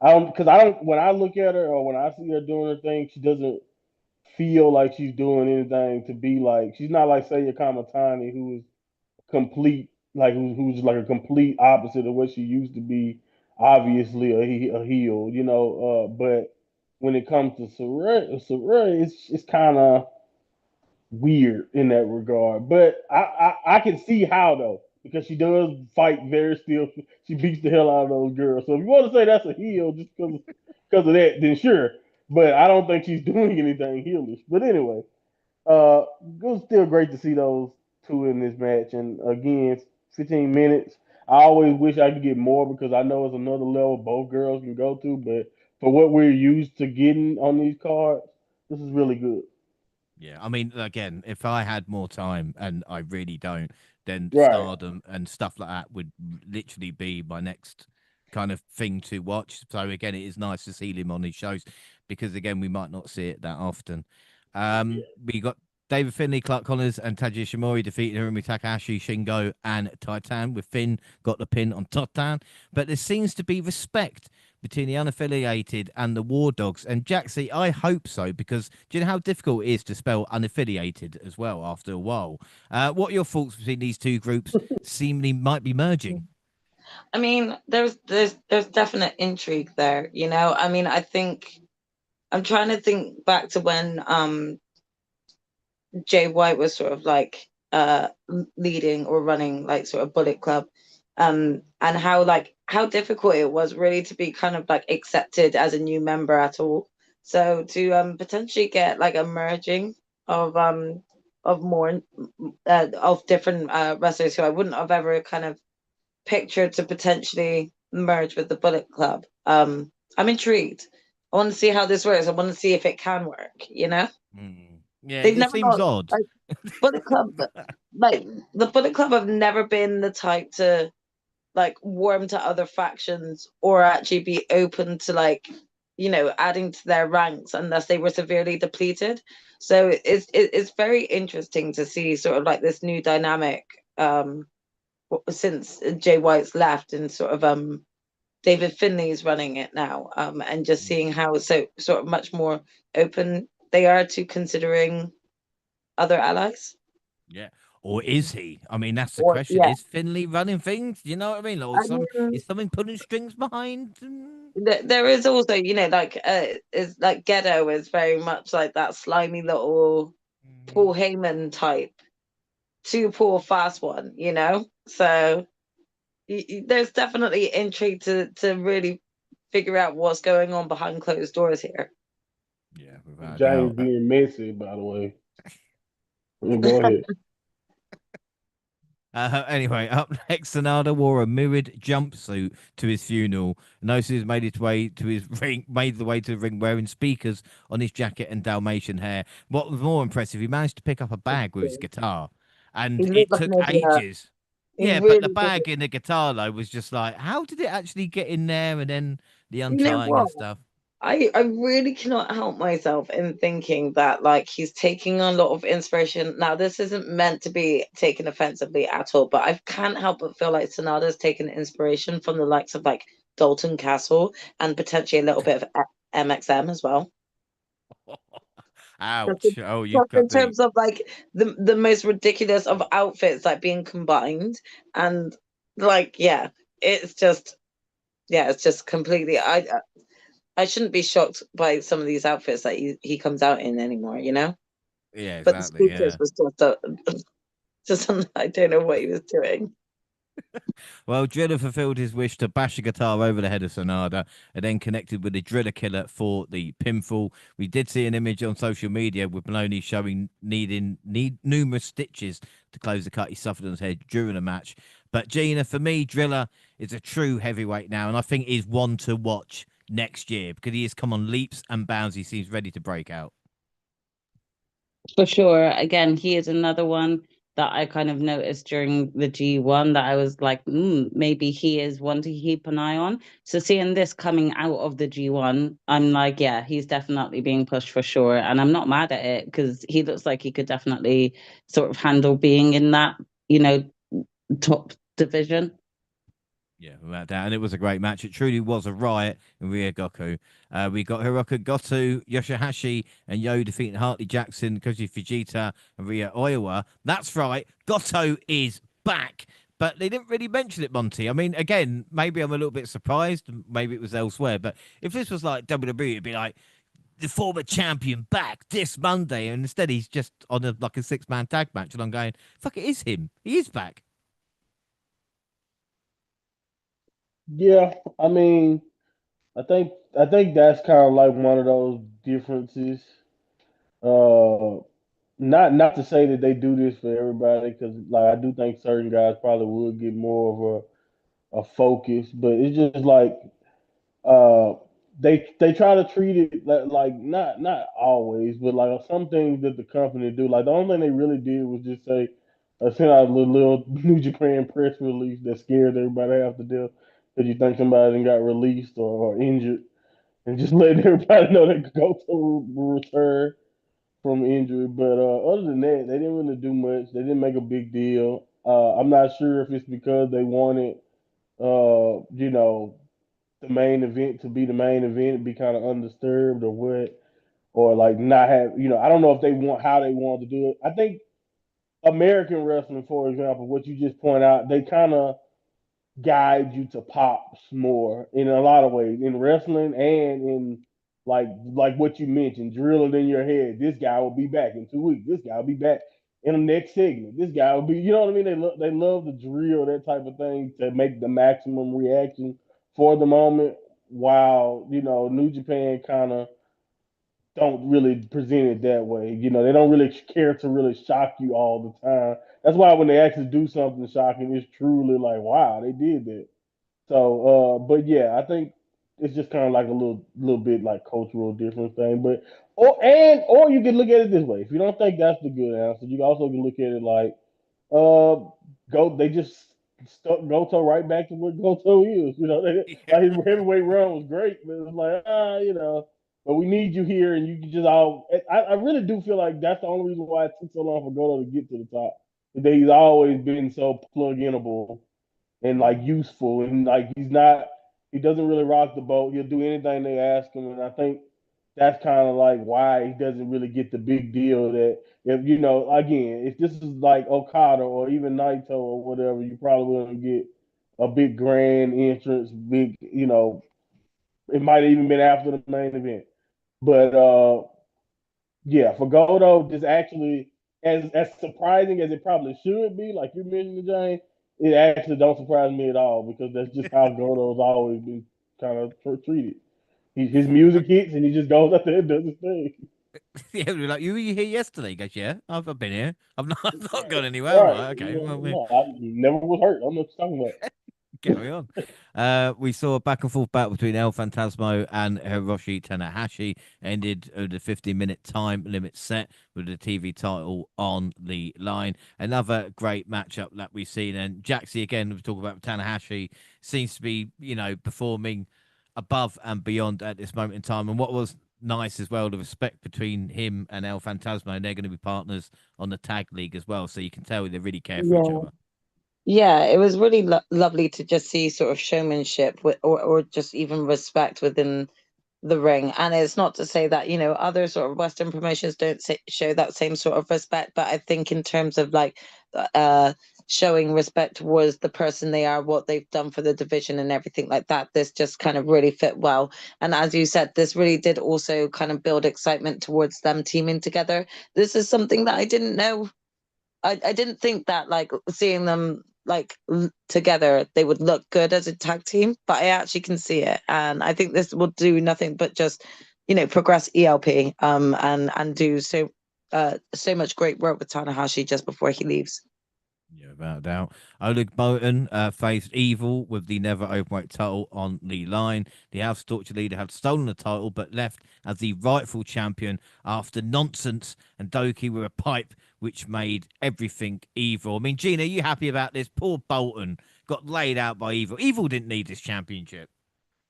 I don't because I don't when I look at her or when I see her doing her thing, she doesn't feel like she's doing anything to be like she's not like Saya Kamatani who is complete like who's like a complete opposite of what she used to be obviously a heel, but when it comes to Sarray, it's kind of weird in that regard. But I can see how though, because she does fight very still. She beats the hell out of those girls. So if you want to say that's a heel just because of that, then sure. But I don't think she's doing anything heelish. But anyway, it was still great to see those two in this match. And again, 15 minutes. I always wish I could get more because I know it's another level both girls can go to. But for what we're used to getting on these cards, this is really good. Yeah, I mean, again, if I had more time, and I really don't, then Right. Stardom and stuff like that would literally be my next kind of thing to watch. So again, it is nice to see him on these shows because again, we might not see it that often. We got David Finlay, Clark Connors, and Taji Shimori defeated Hirumi Takahashi, Shingo, and Titan. With Finn got the pin on Titan, but there seems to be respect between the unaffiliated and the War Dogs. And Jaxie, I hope so, because do you know how difficult it is to spell unaffiliated as well after a while? What are your thoughts between these two groups seemingly might be merging? I mean, there's definite intrigue there, you know. I mean, I think I'm trying to think back to when Jay White was sort of like leading or running like sort of Bullet Club, and how difficult it was really to be kind of like accepted as a new member at all. So to potentially get like a merging of more of different wrestlers who I wouldn't have ever kind of pictured to potentially merge with the Bullet Club. I'm intrigued. I want to see how this works. I want to see if it can work, you know? Yeah, They've it never seems got odd. like Bullet Club, like the Bullet Club have never been the type to like warm to other factions or actually be open to like, you know, adding to their ranks unless they were severely depleted. So it's very interesting to see sort of like this new dynamic since Jay White's left and sort of David Finley's running it now, and just seeing how so sort of much more open they are to considering other allies. Yeah. Or is he? I mean, that's the Or question. yeah, Is Finley running things? You know what I mean? Or I mean, is something pulling strings behind? there is also, you know, like is like Ghetto is very much like that slimy little Paul Heyman type, too poor fast one, you know. So there's definitely intrigue to really figure out what's going on behind closed doors here. Yeah, without a James doubt. being messy, by the way. Go ahead. Anyway, up next, Sonata wore a mirrored jumpsuit to his funeral. Notices made his way to his ring, made the way to the ring wearing speakers on his jacket and Dalmatian hair. What was more impressive, he managed to pick up a bag with his guitar, He and looked it like took an idiot. ages. He Yeah, but the really did. bag in the guitar though was just like, how did it actually get in there? And then the You know untying what? and stuff. I really cannot help myself in thinking that like he's taking a lot of inspiration. Now, this isn't meant to be taken offensively at all, but I can't help but feel like Sonata's taken inspiration from the likes of like Dalton Castle and potentially a little bit of MXM as well. Just in, Ouch! Oh, you've just in got the terms of like the most ridiculous of outfits like being combined and like it's just completely I shouldn't be shocked by some of these outfits that he comes out in anymore, you know. yeah, But the exactly, speakers yeah. was just something I don't know what he was doing. Well, Driller fulfilled his wish to bash a guitar over the head of Sonada and then connected with the Driller Killer for the pinfall. We did see an image on social media with Maloney showing need numerous stitches to close the cut he suffered on his head during the match. But Gina, for me, Driller is a true heavyweight now, and I think he's one to watch next year because he has come on leaps and bounds. He seems ready to break out. For sure. Again, he is another one that I kind of noticed during the G1 that I was like, maybe he is one to keep an eye on. So seeing this coming out of the G1, I'm like, yeah, he's definitely being pushed for sure. And I'm not mad at it because he looks like he could definitely sort of handle being in that, you know, top division. Yeah, without doubt. And it was a great match. It truly was a riot in Ryogoku. We got Hiroka Goto, Yoshihashi, and Yo defeating Hartley Jackson, Koji Fujita, and Rhea Oiwa. That's right. Goto is back. but they didn't really mention it, Monty. I mean, again, maybe I'm a little bit surprised. Maybe it was elsewhere, but if this was like WWE, it'd be like the former champion back this Monday, and instead he's just on a like a 6-man tag match, and I'm going, fuck, it is him. He is back. Yeah, I mean, I think that's kind of like one of those differences. Uh, not to say that they do this for everybody, because like I do think certain guys probably would get more of a focus, but it's just like uh they try to treat it like not always, but like some things that the company do. Like the only thing they really did was just say send out a little New Japan press release that scared everybody half to death because you think somebody done got released or injured, and just letting everybody know they could go to return from injury. But other than that, they didn't really do much. They didn't make a big deal. I'm not sure if it's because they wanted, you know, the main event to be the main event, be kind of undisturbed or what, or like not have, I don't know if they want how they want to do it. I think American wrestling, for example, what you just point out, they kind of guide you to pops more in a lot of ways in wrestling and in like what you mentioned, drill it in your head. This guy will be back in 2 weeks. This guy will be back in the next segment. This guy will be, you know what I mean? They love to drill that type of thing to make the maximum reaction for the moment. While New Japan kind of don't really present it that way. They don't really care to really shock you all the time. That's why when they actually do something shocking, it's truly like, wow, they did that. So, but yeah, I think it's just kind of like a little bit like cultural difference thing. But or you can look at it this way. If you don't think that's the good answer, you also can look at it like, uh, go. They just stuck Goto right back to where Goto is. Like his heavyweight run was great, but it's like but we need you here, and you can just all. I really do feel like that's the only reason why it took so long for Goto to get to the top. That he's always been so plug-inable and like useful, and like he doesn't really rock the boat. He'll do anything they ask him, and I think that's kind of like why he doesn't really get the big deal. That if again, if this is like Okada or even Naito or whatever, you probably wouldn't get a big grand entrance. Big, it might have even been after the main event. But yeah, for Goto, just actually as surprising as it probably should be, like you mentioned, Jane, it actually don't surprise me at all because that's just how Goto's always been kind of treated. His music hits and he just goes out there and does his thing. Yeah, we're like, you were here yesterday? He goes, yeah, I've been here. I've not, I've not gone anywhere. I'm Right. like, okay, well, No, I never was hurt. I don't know what you're talking about. carry on. We saw a back and forth battle between El Fantasmo and Hiroshi Tanahashi. Ended the 15-minute time limit set with the TV title on the line. Another great matchup that we've seen. And Jaxie, again, we talk about Tanahashi, seems to be, performing above and beyond at this moment in time. And what was nice as well, the respect between him and El Fantasmo, and they're going to be partners on the tag league as well. So you can tell they really care for each Yeah. other. Yeah, it was really lovely to just see sort of showmanship or just even respect within the ring. And it's not to say that, other sort of Western promotions don't show that same sort of respect, but I think in terms of like uh showing respect towards the person they are, what they've done for the division and everything like that, this just kind of really fit well. And as you said, this really did also kind of build excitement towards them teaming together. This is something that I didn't know. I didn't think that like seeing them like together they would look good as a tag team, but I actually can see it, and I think this will do nothing but just progress ELP and do so much great work with Tanahashi just before he leaves. Yeah, without a doubt. Oleg Bolton faced Evil with the never openweight title on the line. The House Torture leader had stolen the title but left as the rightful champion after nonsense and Doki with a pipe, which made everything evil. I mean, Gina, are you happy about this? Poor Bolton got laid out by Evil. Evil didn't need this championship.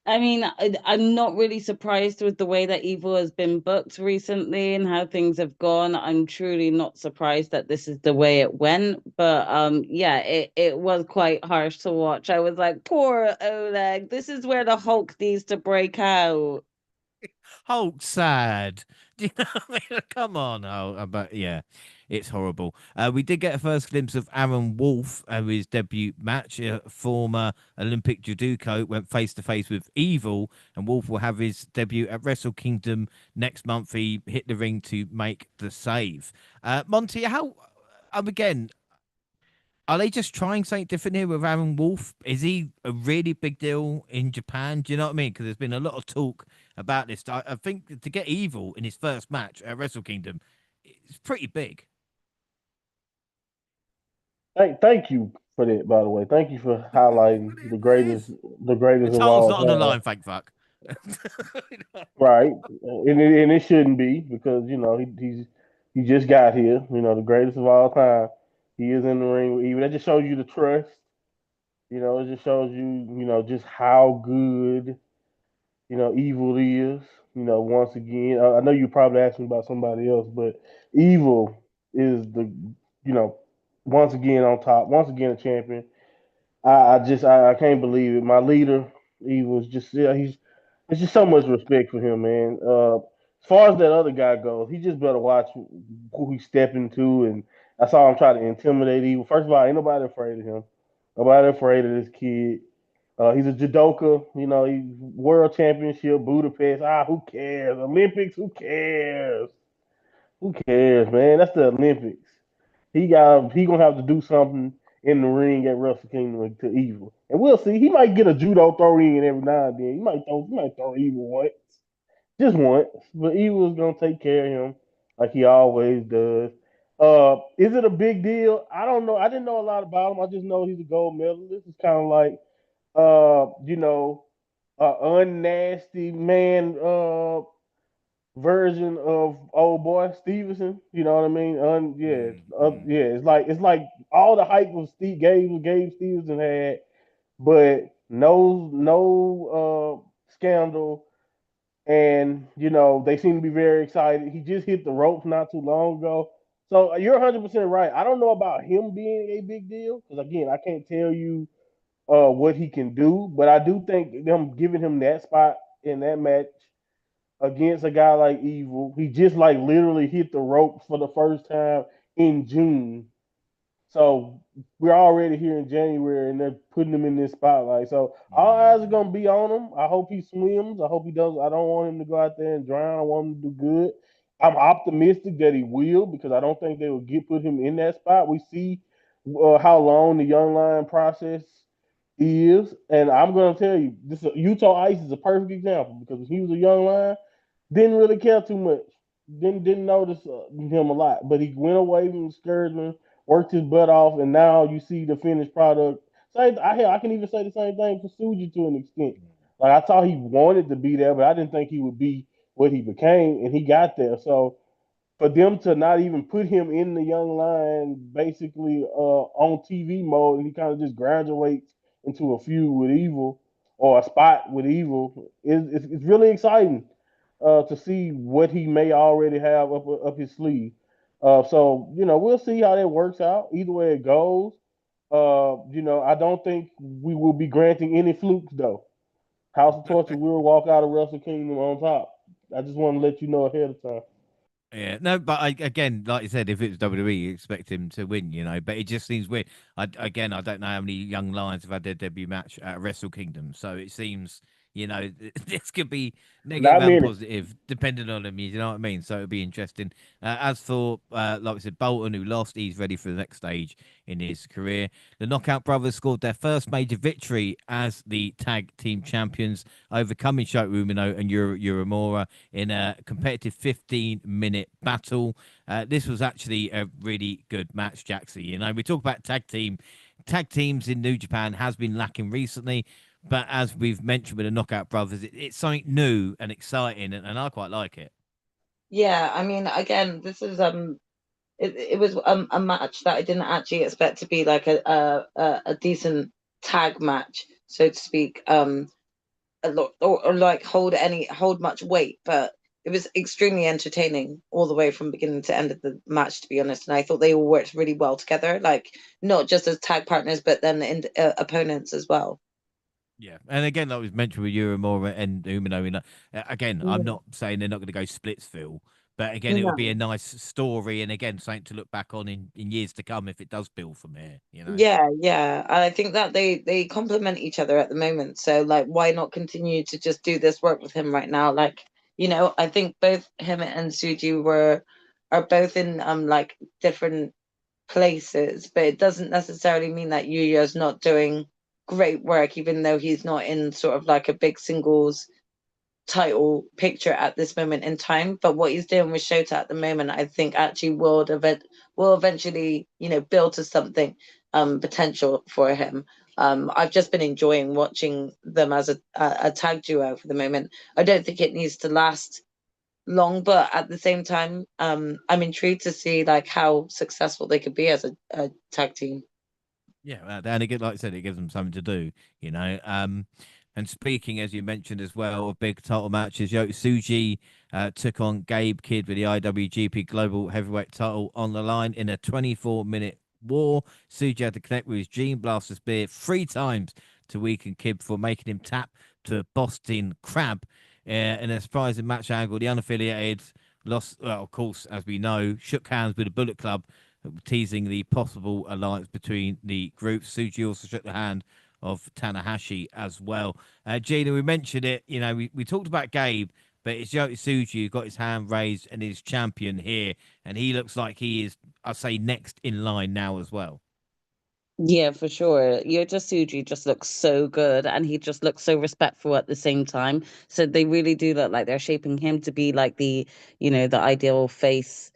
I mean, I'm not really surprised with the way that Evil has been booked recently and how things have gone. I'm truly not surprised that this is the way it went. But yeah, it was quite harsh to watch. I was like, poor Oleg. This is where the Hulk needs to break out. Hulk sad. You know what I mean? Come on. Oh, but yeah, it's horrible. We did get a first glimpse of Aaron Wolf, his debut match. Former Olympic judoka went face to face with Evil, and Wolf will have his debut at Wrestle Kingdom next month. He hit the ring to make the save. Monty, how? Again, are they just trying something different here with Aaron Wolf? Is he a really big deal in Japan? Do you know what I mean? Because there's been a lot of talk about this. I think to get Evil in his first match at Wrestle Kingdom, it's pretty big. Thank you for that, by the way. Thank you for highlighting the greatest, the The greatest of title's all not on the time. line, thank fuck. Right, and it shouldn't be because he just got here. The greatest of all time. He is in the ring with Evil. That just shows you the trust. It just shows just how good Evil is. Once again, I know you probably asking about somebody else, but Evil is the you know once again on top, once again a champion. I can't believe it. My leader, he was just yeah, he's it's just so much respect for him, man. As far as that other guy goes, he just better watch who he's stepping to, and I saw him try to intimidate Evil. First of all, ain't nobody afraid of him. Nobody afraid of this kid. He's a judoka, he's world championship, Budapest. Who cares? Olympics, who cares? Who cares, man? That's the Olympics. He gonna have to do something in the ring at Wrestle Kingdom to Evil, and we'll see. He might get a judo throw in every now and then. He might throw Evil once, just once, but Evil's gonna take care of him like he always does. Is it a big deal? I don't know. I didn't know a lot about him. I just know he's a gold medalist. It's kind of like unnasty man version of old boy Stevenson. You know what I mean? Mm. Yeah. It's like all the hype of Gabe Stevenson had, but no scandal, and they seem to be very excited. He just hit the ropes not too long ago. So you're 100% right. I don't know about him being a big deal because again, I can't tell you what he can do, but I do think them giving him that spot in that match against a guy like Evil, he just like literally hit the ropes for the first time in June. So we're already here in January and they're putting him in this spotlight. So all eyes are gonna be on him. I hope he swims. I hope he does. I don't want him to go out there and drown. I want him to do good. I'm optimistic that he will because I don't think they will put him in that spot. We see how long the young lion process is, and I'm gonna tell you, this Utah Ice is a perfect example because when he was a young lion, didn't really care too much. Didn't notice him a lot, but he went away from discouragement, worked his butt off, and now you see the finished product. I can even say the same thing for Suji to an extent. Like I thought he wanted to be there, but I didn't think he would be what he became, and he got there. So for them to not even put him in the young lion basically on TV mode, and he kind of just graduates into a feud with Evil or a spot with Evil, it's really exciting to see what he may already have up his sleeve. So we'll see how that works out. Either way it goes, I don't think we will be granting any flukes though. House of Torture will walk out of Wrestle Kingdom on top. I just want to let you know ahead of time. Yeah, no, but again, like you said, if it was WWE, you expect him to win, but it just seems weird. I don't know how many young lions have had their debut match at Wrestle Kingdom, so it seems, this could be negative Not and many. positive depending on him. You know what I mean? So it'd be interesting. As for, like I said, Bolton, who lost, he's ready for the next stage in his career. The Knockout Brothers scored their first major victory as the tag team champions, overcoming Shota Umino and Uemura in a competitive 15-minute battle. This was actually a really good match, Jaxie. We talk about tag teams in New Japan has been lacking recently, but as we've mentioned with the Knockout Brothers, it's something new and exciting, and I quite like it. Yeah, I mean, again, this is it was a match that I didn't actually expect to be like a decent tag match, so to speak. Or like hold much weight, but it was extremely entertaining all the way from beginning to end of the match, to be honest. And I thought they all worked really well together, like not just as tag partners, but then in opponents as well. Yeah, and again, like was mentioned with Uemura and Umino, again, I'm Yeah. not saying they're not going to go Splitsville, But again, it would be a nice story, and again, something to look back on in years to come if it does build from here. Yeah, yeah. And I think that they complement each other at the moment. So like why not continue to just do this work with him right now? Like, I think both him and Suji are both in like different places, but it doesn't necessarily mean that Yuya's not doing great work, even though he's not in sort of like a big singles title picture at this moment in time. But what he's doing with Shota at the moment, I think actually will eventually, build to something potential for him. I've just been enjoying watching them as a tag duo for the moment. I don't think it needs to last long, but at the same time, I'm intrigued to see like how successful they could be as a tag team. Yeah, and again, like I said, it gives them something to do. And speaking, as you mentioned as well, of big title matches, Suji took on Gabe Kidd with the IWGP Global Heavyweight title on the line in a 24-minute war. Suji had to connect with his Gene Blaster Spear 3 times to weaken Kidd before making him tap to a Boston Crab. In a surprising match angle, the unaffiliated lost, well, of course, as we know, shook hands with the Bullet Club, teasing the possible alliance between the groups. Suji also shook the hand of Tanahashi as well. Gina, we mentioned it. We talked about Gabe, but it's Yota Tsuji who got his hand raised and is champion here, and he looks like he is, I'd say, next in line now as well. Yeah, for sure. Yota Tsuji just looks so good, and he just looks so respectful at the same time. So they really do look like they're shaping him to be like the ideal face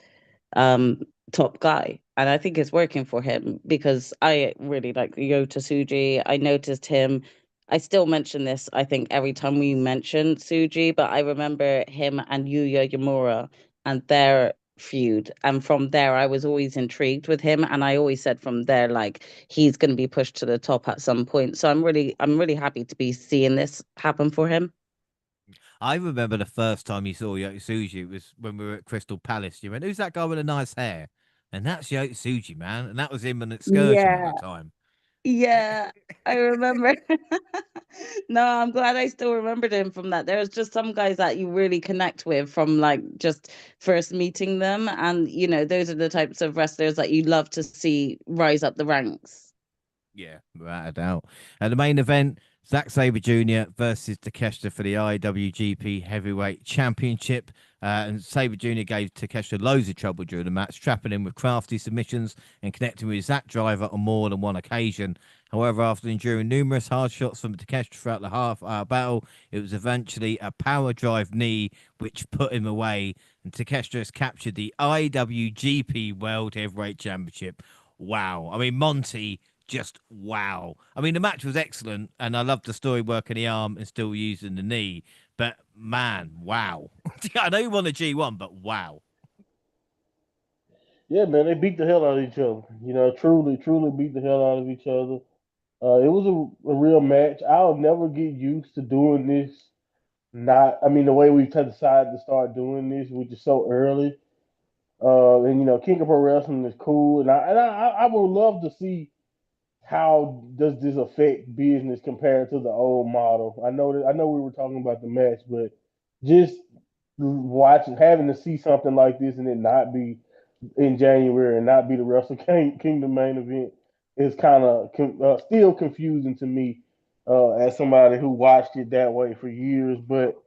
um top guy, and I think it's working for him because I really like Yota Tsuji. I noticed him. I still mention this, I think, every time we mention Tsuji, but I remember him and Yuya Yamura and their feud, and from there I was always intrigued with him, and I always said from there like he's going to be pushed to the top at some point. So I'm really happy to be seeing this happen for him. I remember the first time you saw Yota Tsuji, it was when we were at Crystal Palace. You went, "Who's that guy with the nice hair?" And that's Yota Tsuji, man. And that was him an excursion at Yeah. the time. Yeah, I remember. No, I'm glad I still remembered him from that. There's just some guys that you really connect with from like just first meeting them. And, those are the types of wrestlers that you love to see rise up the ranks. Yeah, without a doubt. And the main event, Zack Sabre Jr. versus Takeshita for the IWGP Heavyweight Championship. And Sabre Jr. gave Takeshita loads of trouble during the match, trapping him with crafty submissions and connecting with Zack Driver on more than one occasion. However, after enduring numerous hard shots from Takeshita throughout the half-hour battle, it was eventually a power drive knee which put him away. And Takeshita has captured the IWGP World Heavyweight Championship. Wow. I mean, Monty, just wow. I mean, the match was excellent, and I loved the story working the arm and still using the knee. But man, wow. I know you won a G1, but wow. Yeah, man, they beat the hell out of each other. Truly, truly beat the hell out of each other. It was a real match. I'll never get used to doing this. I mean, the way we decided to start doing this, which is so early. And King of Pro Wrestling is cool, and I would love to see how does this affect business compared to the old model. I know we were talking about the match, but just watching, having to see something like this and it not be in January and not be the Wrestle Kingdom main event is kind of still confusing to me as somebody who watched it that way for years. But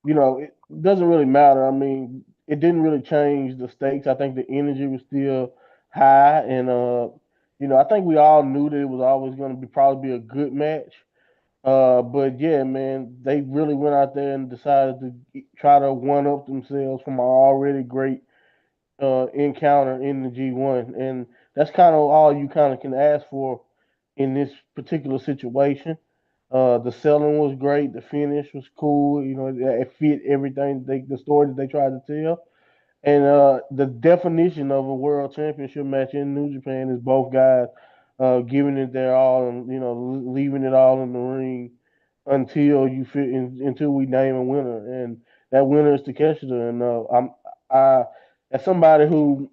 it doesn't really matter. I mean, it didn't really change the stakes. I think the energy was still high, and I think we all knew that it was always going to be probably be a good match. But yeah, man, they really went out there and decided to try to one up themselves from an already great encounter in the G1, and that's kind of all you kind of can ask for in this particular situation. The selling was great, the finish was cool. It fit everything the story that they tried to tell. And the definition of a world championship match in New Japan is both guys giving it their all and leaving it all in the ring until we name a winner, and that winner is Takeshita. And I as somebody who's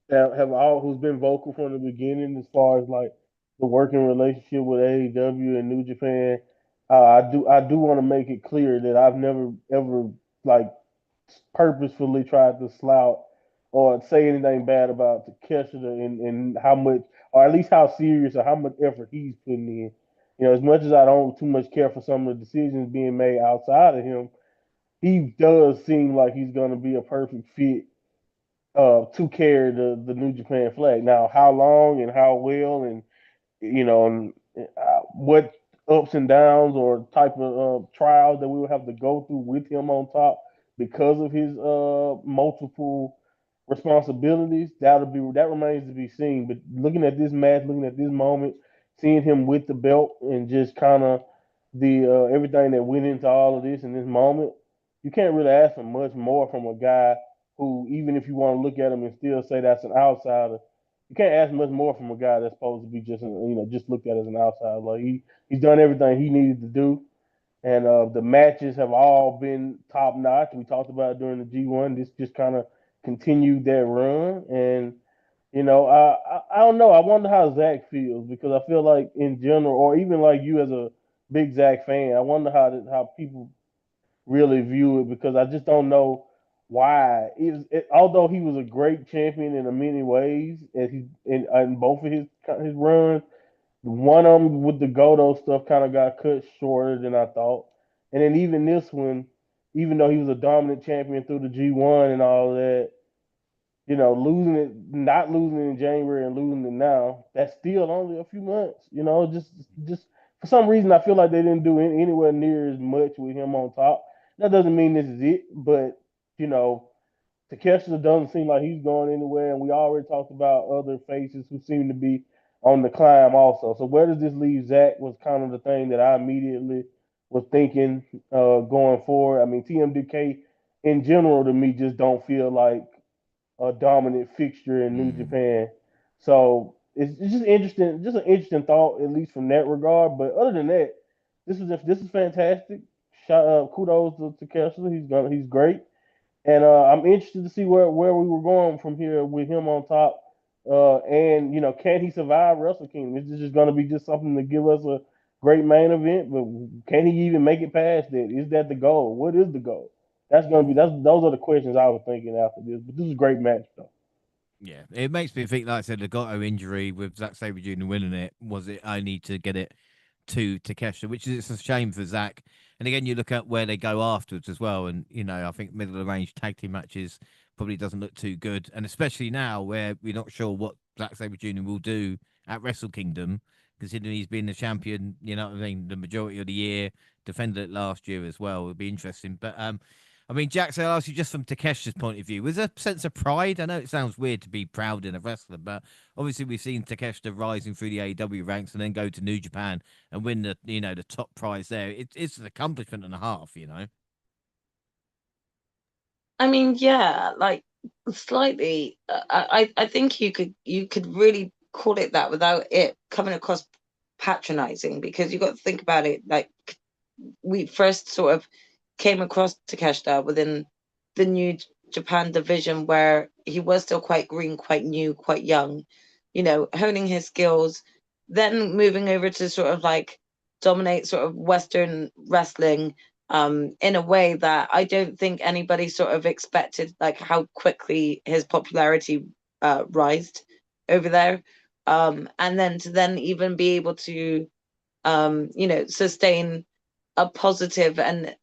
been vocal from the beginning as far as like the working relationship with AEW and New Japan. I do want to make it clear that I've never ever like purposefully tried to slout or say anything bad about Takeshita and how much, or at least how serious or how much effort he's putting in. As much as I don't too much care for some of the decisions being made outside of him, he does seem like he's going to be a perfect fit to carry the New Japan flag. Now, how long and how well and and what ups and downs or type of trials that we will have to go through with him on top because of his multiple responsibilities. That remains to be seen. But looking at this match, looking at this moment, seeing him with the belt and just kind of the everything that went into all of this in this moment, you can't really ask for much more from a guy who, even if you want to look at him and still say that's an outsider, you can't ask much more from a guy that's supposed to be just just looked at as an outsider. Like he's done everything he needed to do, and the matches have all been top notch. We talked about it during the G1. This just kind of continued that run, and I don't know. I wonder how Zach feels because I feel like in general, or even like you as a big Zach fan, I wonder how people really view it because I just don't know why. Although he was a great champion in many ways, and he in both of his runs, one of them with the Goto stuff kind of got cut shorter than I thought, and then even this one, even though he was a dominant champion through the G1 and all that, losing it, not losing it in January and losing it now, that's still only a few months. Just for some reason, I feel like they didn't do anywhere near as much with him on top. That doesn't mean this is it, but you know, Takeshita doesn't seem like he's going anywhere, and we already talked about other faces who seem to be on the climb also. So where does this leave Zach? Was kind of the thing that I immediately was thinking going forward. I mean, TMDK in general to me just don't feel like a dominant fixture in New Mm. Japan. So it's just interesting, just an interesting thought, at least from that regard. But other than that, this is fantastic. Kudos to Kessler. He's great, and I'm interested to see where we were going from here with him on top. And can he survive Wrestle Kingdom? Is this just going to be just something to give us a great main event? But can he even make it past that? Is that the goal? What is the goal? Those are the questions I was thinking after this. But this is a great match though. Yeah, it makes me think. Like I said, the Goto injury with Zack Sabre Jr. winning it, was it only to get it to Takeshita, which is it's a shame for Zach. And again, you look at where they go afterwards as well, and I think middle of the range tag team matches probably doesn't look too good, and especially now where we're not sure what Zack Sabre Jr. will do at Wrestle Kingdom, considering he's been the champion. You know what I mean? The majority of the year, defended it last year as well. It would be interesting, but I mean, Jack, I'll ask you just from Takeshi's point of view, was there a sense of pride? I know it sounds weird to be proud in a wrestler, but obviously we've seen Takeshita rising through the AEW ranks and then go to New Japan and win the top prize there. It's an accomplishment and a half. I mean, yeah, like slightly. I think you could really call it that without it coming across patronizing because you got to think about it. Like we first sort of came across Takeshita within the New Japan division where he was still quite green, quite new, quite young, honing his skills, then moving over to sort of like dominate sort of Western wrestling in a way that I don't think anybody sort of expected, like how quickly his popularity rised over there. And then to then even be able to, sustain a positive and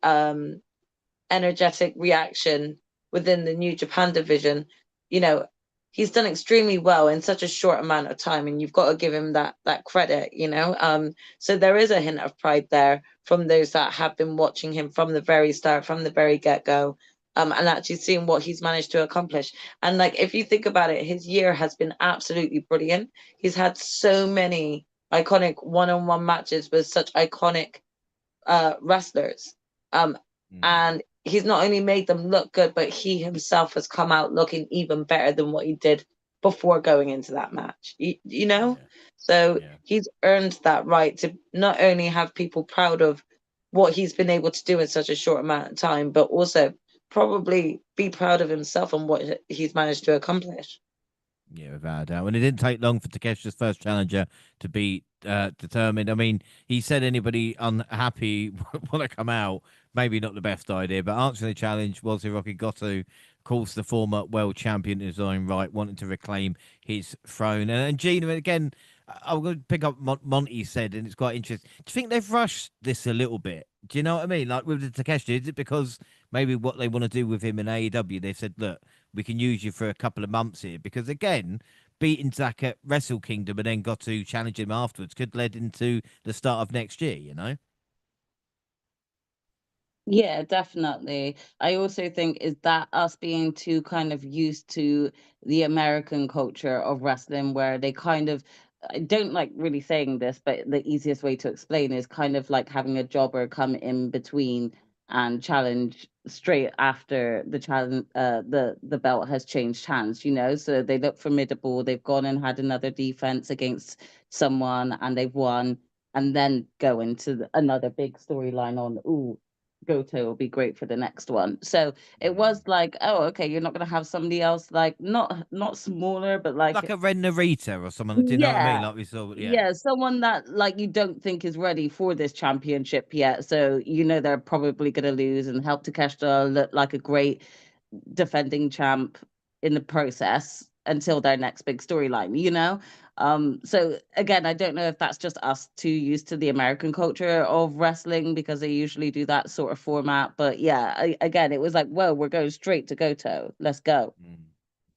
energetic reaction within the New Japan division, you know, he's done extremely well in such a short amount of time, and you've got to give him that credit. So there is a hint of pride there from those that have been watching him from the very start, from the very get-go. And actually seeing what he's managed to accomplish. And like, if you think about it, his year has been absolutely brilliant. He's had so many iconic one-on-one matches with such iconic wrestlers. And he's not only made them look good, but he himself has come out looking even better than what he did before going into that match. Yeah. So Yeah. he's earned that right to not only have people proud of what he's been able to do in such a short amount of time, but also probably be proud of himself and what he's managed to accomplish. Yeah, without a doubt. And it didn't take long for Takeshi's first challenger to be determined. I mean, he said anybody unhappy want to come out, maybe not the best idea, but answering the challenge was Hiroki Goto, of course, the former world champion in his own right, wanting to reclaim his throne. And Gina, again, I'm going to pick up what Monty said, and it's quite interesting. Do you think they've rushed this a little bit? Do you know what I mean? Like with the Takeshi, is it because maybe what they want to do with him in AEW, they said, look, we can use you for a couple of months here? Because again, beating Zack at Wrestle Kingdom and then got to challenge him afterwards could lead into the start of next year, you know? Yeah, definitely. I also think is that us being too kind of used to the American culture of wrestling, where they kind of, I don't like really saying this, but the easiest way to explain is kind of like having a jobber come in between and challenge straight after the challenge, the belt has changed hands, you know. So they look formidable. They've gone and had another defense against someone and they've won, and then go into another big storyline on, ooh, Goto will be great for the next one. So it was like, oh, okay, you're not gonna have somebody else like not smaller, but Like like a Ren Narita or someone. Do you know what I mean? yeah, Like we saw, yeah. yeah, someone that like you don't think is ready for this championship yet. So you know they're probably gonna lose and help Takeshita look like a great defending champ in the process until their next big storyline, you know? So again, I don't know if that's just us too used to the American culture of wrestling because they usually do that sort of format. But yeah, again, it was like, whoa, we're going straight to Goto. Let's go. Mm.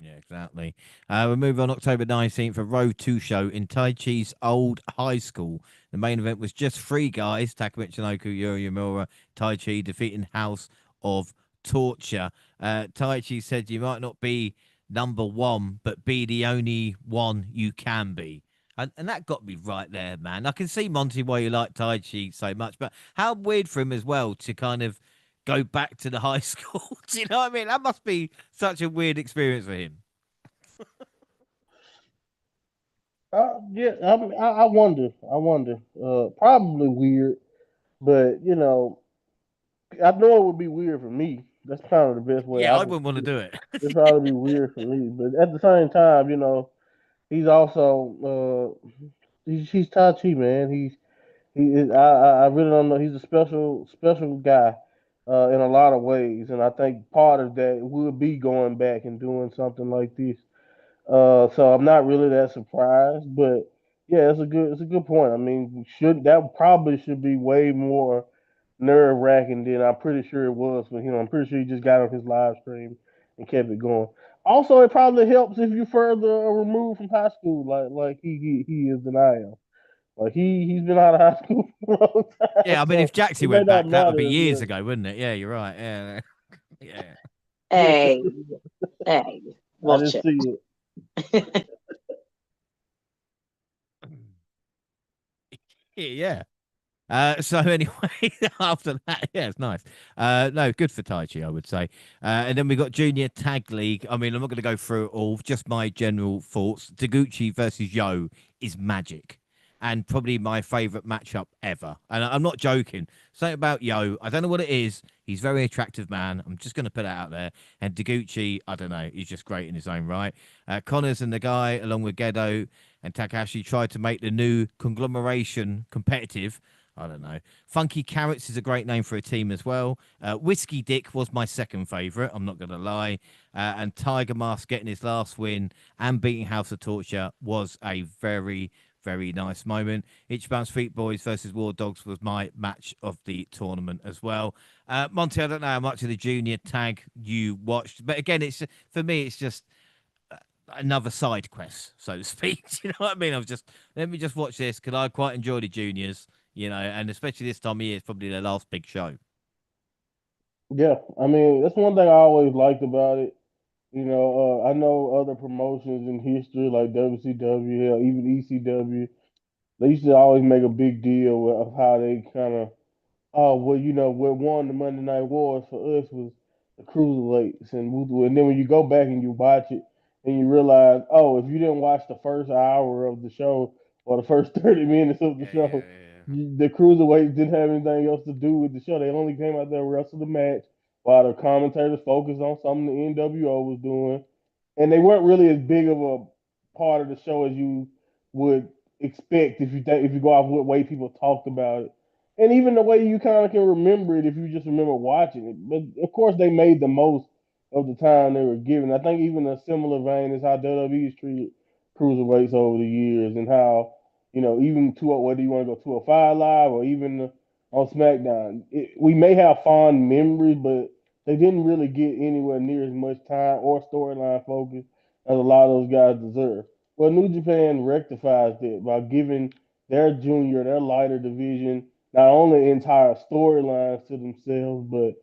Yeah, exactly. We move on October 19th, a Road 2 show in Tai Chi's old high school. The main event was just three guys, Takuma Michinoku, Yuri Yamura, Tai Chi, defeating House of Torture. Tai Chi said you might not be number one, but be the only one you can be. And that got me right there, man. I can see, Monty, why you like Tai Chi so much, but how weird for him as well to kind of go back to the high school. Do you know what I mean? That must be such a weird experience for him. Yeah, I wonder. I wonder. Probably weird, but I know it would be weird for me. That's kind of the best way Yeah, I I would. wouldn't want to do it. It'd probably be weird for me, but at the same time, he's also he's Tai Chi, man. He is. I really don't know. He's a special guy in a lot of ways, and I think part of that would be going back and doing something like this. So I'm not really that surprised, but yeah, it's a good point. I mean, should that probably should be way more nerve wracking than I'm pretty sure it was for him. I'm pretty sure he just got on his live stream and kept it going. Also, it probably helps if you're further removed from high school, like he is than I am. Like he's been out of high school for a long time, Yeah, I mean, if so Jaxie it may went not back, that would be matter as years much. ago, wouldn't it? Yeah, you're right. Yeah, yeah, Yeah, Hey, hey, I watch didn't it. see Hey, yeah. So anyway, after that, yeah, it's nice. No, good for Tai Chi, I would say. And then we got Junior Tag League. I mean, I'm not going to go through it all. Just my general thoughts. Taguchi versus Yo is magic, and probably my favorite matchup ever. And I'm not joking. Something about Yo, I don't know what it is. He's a very attractive man. I'm just going to put it out there. And Taguchi, I don't know. He's just great in his own right. Connors and the guy, along with Gedo and Takahashi, tried to make the new conglomeration competitive. I don't know. Funky Carrots is a great name for a team as well. Whiskey Dick was my second favourite, I'm not going to lie. And Tiger Mask getting his last win and beating House of Torture was a very, very nice moment. Ichiban's Street Boys versus War Dogs was my match of the tournament as well. Monty, I don't know how much of the junior tag you watched, but again, it's for me, it's just another side quest, so to speak. You know what I mean? I was just let me just watch this because I quite enjoy the juniors, and especially this time of year, it's probably their last big show. Yeah, I mean that's one thing I always liked about it. I know other promotions in history like WCW, hell, even ECW. They used to always make a big deal of how they kind of, oh well, what won the Monday Night Wars for us was the cruiserweights, and then when you go back and you watch it, and you realize, oh, if you didn't watch the first hour of the show or the first 30 minutes of the Yeah, yeah, show, yeah. the cruiserweights didn't have anything else to do with the show. They only came out there and wrestled the match while the commentators focused on something the NWO was doing, and they weren't really as big of a part of the show as you would expect if you go off what way people talked about it and even the way you kind of can remember it if you just remember watching it. But of course, they made the most of the time they were given. I think even a similar vein is how WWE has treated cruiserweights over the years, and how even whether you want to go 205 live or even on SmackDown, we may have fond memories, but they didn't really get anywhere near as much time or storyline focus as a lot of those guys deserve. Well, New Japan rectifies that by giving their junior, their lighter division, not only entire storylines to themselves, but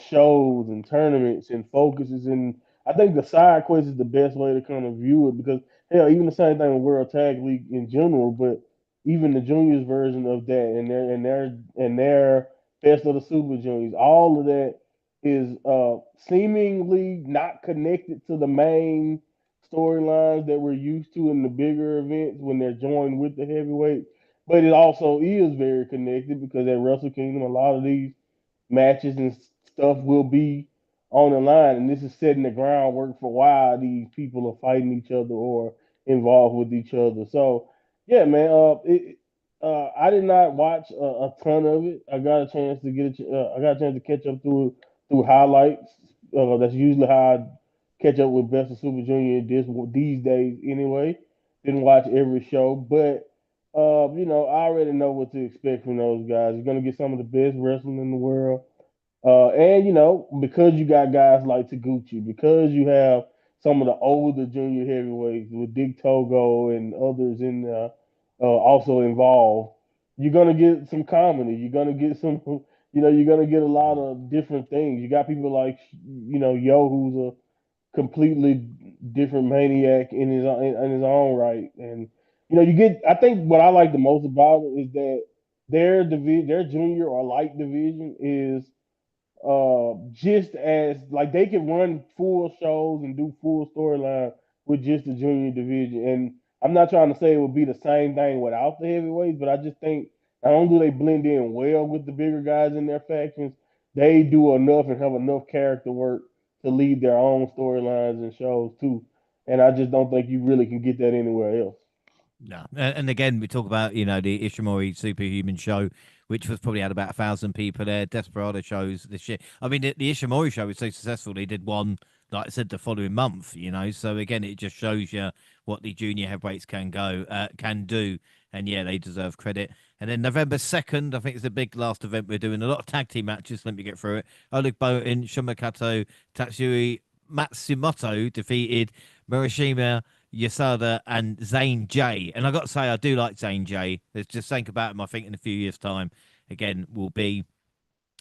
shows and tournaments and focuses. And I think the side quest is the best way to kind of view it because hell, even the same thing with World Tag League in general, but even the juniors version of that and their best of the Super Juniors, all of that is seemingly not connected to the main storylines that we're used to in the bigger events when they're joined with the heavyweight. But it also is very connected because at Wrestle Kingdom, a lot of these matches and stuff will be on the line, and this is setting the groundwork for why these people are fighting each other or involved with each other. So, yeah, man, I did not watch a ton of it. I got a chance to I got a chance to catch up through highlights. That's usually how I catch up with Best of Super Junior these days. Anyway, didn't watch every show, but I already know what to expect from those guys. You're gonna get some of the best wrestling in the world. And because you got guys like Taguchi, because you have some of the older junior heavyweights with Dick Togo and others in also involved, you're gonna get some comedy. You're gonna get some, you're gonna get a lot of different things. You got people like, Yo, who's a completely different maniac in his own right, and you get. I think what I like the most about it is that their junior or light division is just as like they can run full shows and do full storyline with just the junior division. And I'm not trying to say it would be the same thing without the heavyweights, but I just think not only do they blend in well with the bigger guys in their factions, they do enough and have enough character work to lead their own storylines and shows too. And I just don't think you really can get that anywhere else. No, and again, we talk about the Ishimori Superhuman show, which was probably had about 1,000 people there. Desperado shows this year. I mean, the Ishimori show was so successful; they did one, like I said, the following month. So again, it just shows you what the junior heavyweights can do, and yeah, they deserve credit. And then November 2nd, I think it's the big last event we're doing. A lot of tag team matches. Let me get through it. Oleg Botin, Shumakato, Tatsui Matsumoto defeated Murashima Yasada and Zane J. And I got to say, I do like Zane J. There's just think about him. I think in a few years' time, again, will be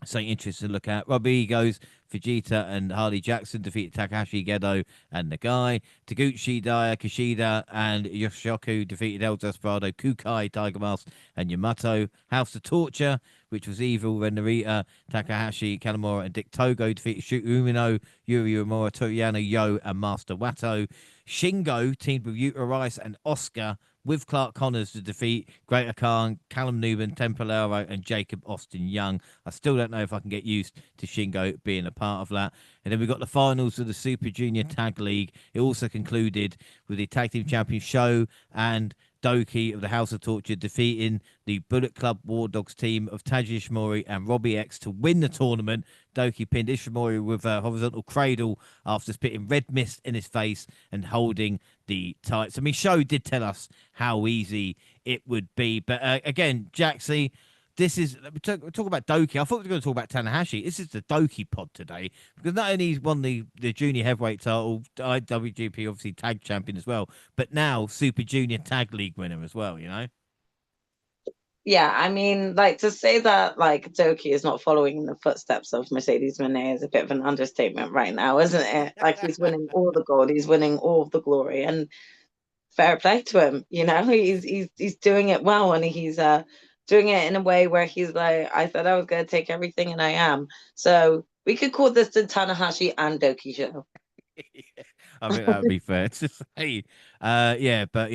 something interesting to look at. Robbie goes Vegeta and Harley Jackson defeated Takahashi Gedo and Nagai. Taguchi, Daya, Kishida, and Yoshioku defeated El Desperado, Kukai, Tiger Mask, and Yamato. House of Torture, which was Evil, Ren Narita, Takahashi, Kanemaru, and Dick Togo defeated Shuta Umino, Yuri Uemura, Toriano Yo, and Master Wato. Shingo teamed with Yuta Rice and Oscar with Clark Connors to defeat Greater Khan, Callum Newman, Tempolero, and Jacob Austin Young. I still don't know if I can get used to Shingo being a part of that. And then we got the finals of the Super Junior Tag League. It also concluded with the Tag Team Champion Show and Doki of the House of Torture defeating the Bullet Club War Dogs team of Taji Ishimori and Robbie X to win the tournament. Doki pinned Ishimori with a horizontal cradle after spitting red mist in his face and holding the tights. I mean, Show did tell us how easy it would be. But again, Jaxie, this is we talk about Doki. I thought we were going to talk about Tanahashi. This is the Doki pod today because not only he's won the junior heavyweight title, IWGP obviously tag champion as well, but now Super Junior Tag League winner as well. Yeah, I mean, like to say that like Doki is not following in the footsteps of Mercedes Moné is a bit of an understatement right now, isn't it? Like he's winning all the gold, he's winning all of the glory, and fair play to him. He's doing it well, and he's doing it in a way where he's like, I said I was going to take everything, and I am. So we could call this the Tanahashi and Doki show. I think that would be fair to say. Yeah, but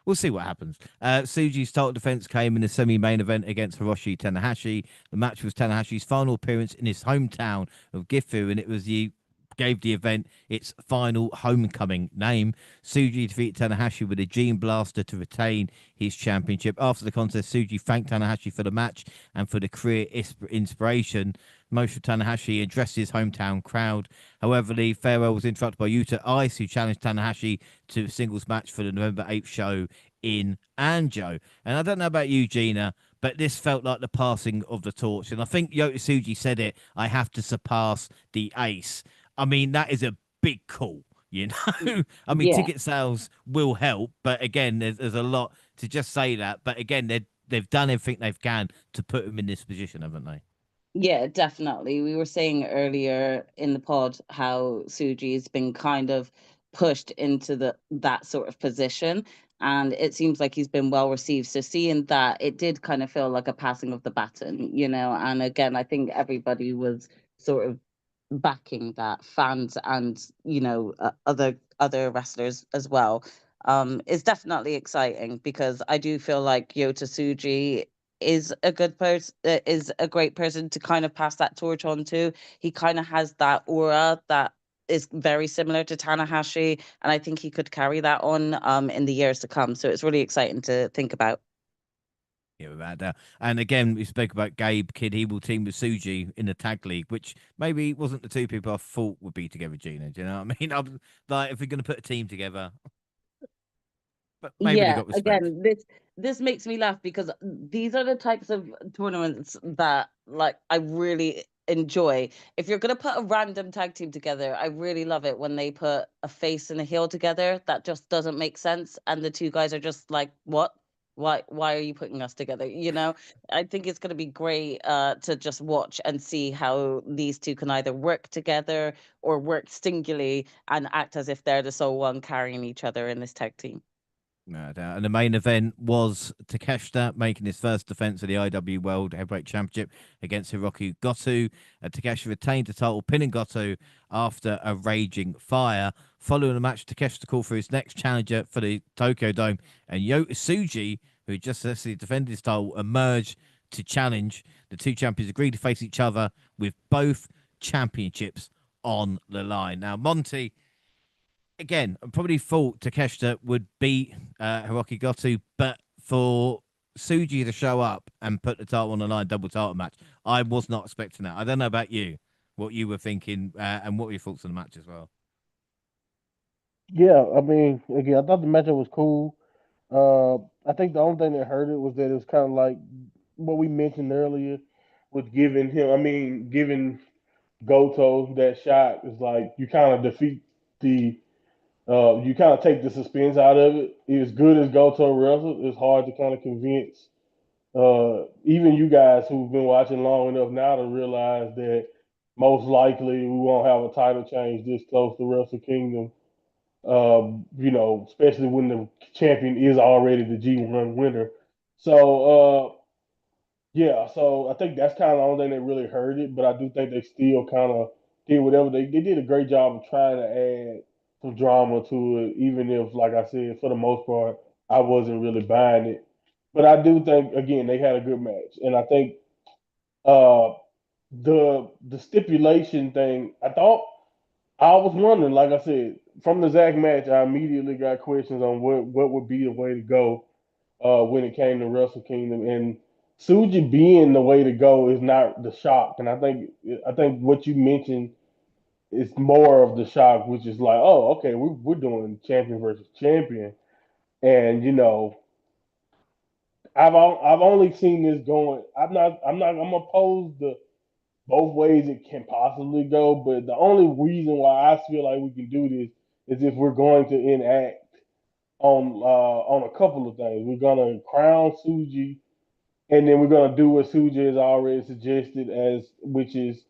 we'll see what happens. Tsuji's title defense came in the semi-main event against Hiroshi Tanahashi. The match was Tanahashi's final appearance in his hometown of Gifu, and it was the gave the event its final homecoming name. Tsuji defeated Tanahashi with a Gene Blaster to retain his championship. After the contest, Tsuji thanked Tanahashi for the match and for the career inspiration. Motion Tanahashi addressed his hometown crowd. However, the farewell was interrupted by Yuta Ice, who challenged Tanahashi to a singles match for the November 8th show in Anjo. And I don't know about you, Gina, but this felt like the passing of the torch. And I think Yota Tsuji said it, I have to surpass the ace. I mean, that is a big call, you know? I mean, Yeah. ticket sales will help, but again, there's a lot to just say that. But again, they've done everything they can to put him in this position, haven't they? Yeah, definitely. We were saying earlier in the pod how Suji has been kind of pushed into that sort of position, and it seems like he's been well received. So seeing that, it did kind of feel like a passing of the baton, you know. And again, I think everybody was sort of backing that, fans and other wrestlers as well. It's definitely exciting because I do feel like Yota Tsuji is a good person, is a great person to kind of pass that torch on to. He kind of has that aura that is very similar to Tanahashi, and I think he could carry that on in the years to come. So it's really exciting to think about. Yeah, without doubt. And again, we spoke about Gabe Kid Evil team with Suji in the tag league, which maybe wasn't the two people I thought would be together, Gina. Do you know what I mean? I'm like, if we're going to put a team together, but maybe they Yeah, got respect. again, this makes me laugh because these are the types of tournaments that like I really enjoy. If you're gonna put a random tag team together, I really love it when they put a face and a heel together. That just doesn't make sense, and the two guys are just like, "What? Why are you putting us together?" You know, I think it's gonna be great to just watch and see how these two can either work together or work singly and act as if they're the sole one carrying each other in this tag team. No doubt. And the main event was Takeshita making his first defense of the IW World Heavyweight Championship against Hiroki Goto. Takeshita retained the title, pinning Goto after a raging fire. Following the match, Takeshita called for his next challenger for the Tokyo Dome, and Yota Tsuji, who just successfully defended his title, emerged to challenge. The two champions agreed to face each other with both championships on the line. Now, Monty, again, I probably thought Takeshita would beat Hiroki Goto, but for Suji to show up and put the title on the line, double title match, I was not expecting that. I don't know about you, what you were thinking, and what were your thoughts on the match as well. Yeah, I mean, again, I thought the matchup was cool. I think the only thing that hurt it was that it was kind of like what we mentioned earlier with giving him. I mean, giving Goto that shot is like you kind of defeat the. You kind of take the suspense out of it. As good as Goto wrestled, it's hard to kind of convince even you guys who've been watching long enough now to realize that most likely we won't have a title change this close to Wrestle Kingdom. Especially when the champion is already the G1 winner. So, yeah, so I think that's kind of the only thing that really hurt it, but I do think they still kind of did whatever they did a great job of trying to add some drama to it, even if, like I said, for the most part, I wasn't really buying it. But I do think again they had a good match, and I think uh, the stipulation thing. I was wondering, like I said, from the Zach match, I immediately got questions on what would be the way to go when it came to Wrestle Kingdom, and Suji being the way to go is not the shock, and I think what you mentioned is more of the shock, which is like, oh, okay, we're doing champion versus champion, and I've only seen this going. I'm opposed to both ways it can possibly go, but the only reason why I feel like we can do this is if we're going to enact on a couple of things. We're gonna crown Suji, and then we're gonna do what Suji has already suggested, as which is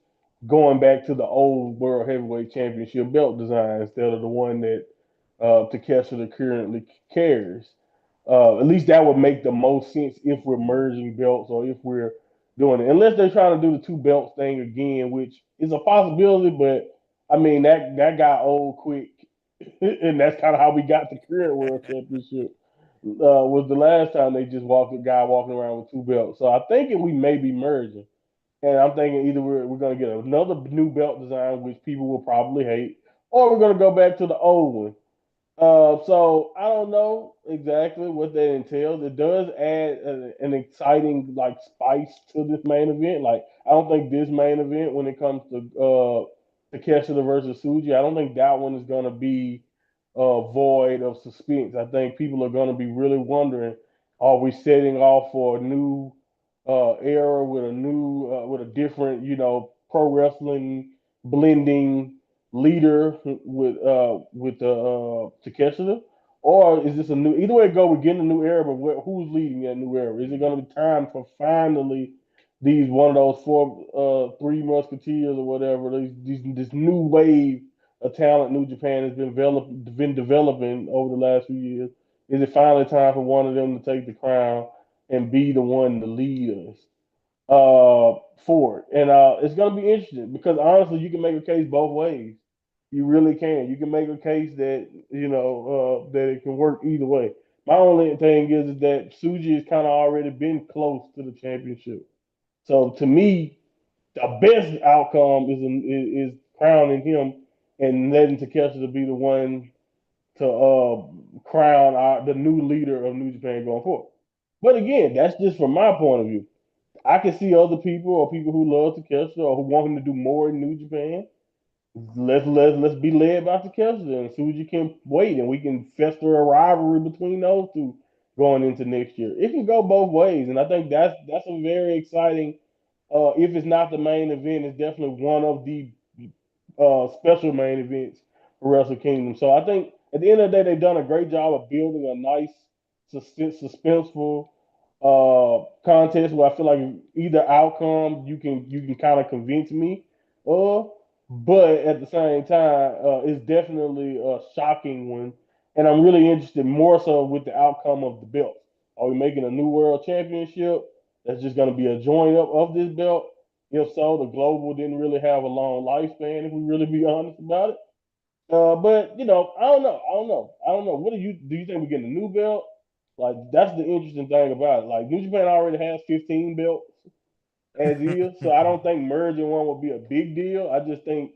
going back to the old World Heavyweight Championship belt design instead of the one that Takeshita currently carries. At least that would make the most sense if we're merging belts or if we're doing it. Unless they're trying to do the two belts thing again, which is a possibility, but I mean that got old quick, and that's kind of how we got the current world championship. Was the last time they just walked a guy walking around with two belts. So I think we may be merging. And I'm thinking either we're going to get another new belt design, which people will probably hate, or we're going to go back to the old one. So I don't know exactly what that entails. It does add an exciting like spice to this main event. Like I don't think this main event, when it comes to Takeshita versus Suji, I don't think that one is going to be void of suspense. I think people are going to be really wondering: are we setting off for a new era with a new with a different pro wrestling blending leader with Takeshita, or is this a new? Either way it go, we're getting a new era. But who's leading that new era? Is it going to be time for finally these one of those three musketeers or whatever? This new wave of talent New Japan has been developing over the last few years. Is it finally time for one of them to take the crown and be the one to lead us? For it. And it's going to be interesting because honestly, you can make a case both ways. You really can. You can make a case that that it can work either way. My only thing is that Suji has kind of already been close to the championship. So to me, the best outcome is crowning him and letting Takeshi to be the one to crown the new leader of New Japan going forward. But again, that's just from my point of view. I can see other people or people who love Takeshita or who want him to do more in New Japan. Let's be led by Takeshita and Suji can wait and we can fester a rivalry between those two going into next year. It can go both ways, and I think that's a very exciting. If it's not the main event, it's definitely one of the special main events for Wrestle Kingdom. So I think at the end of the day, they've done a great job of building a nice, suspenseful contest where I feel like either outcome you can kind of convince me of, but at the same time, it's definitely a shocking one, and I'm really interested more so with the outcome of the belt. Are we making a new world championship that's just going to be a join up of this belt? If so, the global didn't really have a long lifespan, if we really be honest about it. But I don't know. I don't know. What do you think we're getting a new belt? Like that's the interesting thing about it. Like New Japan already has 15 belts as is, so I don't think merging one would be a big deal. I just think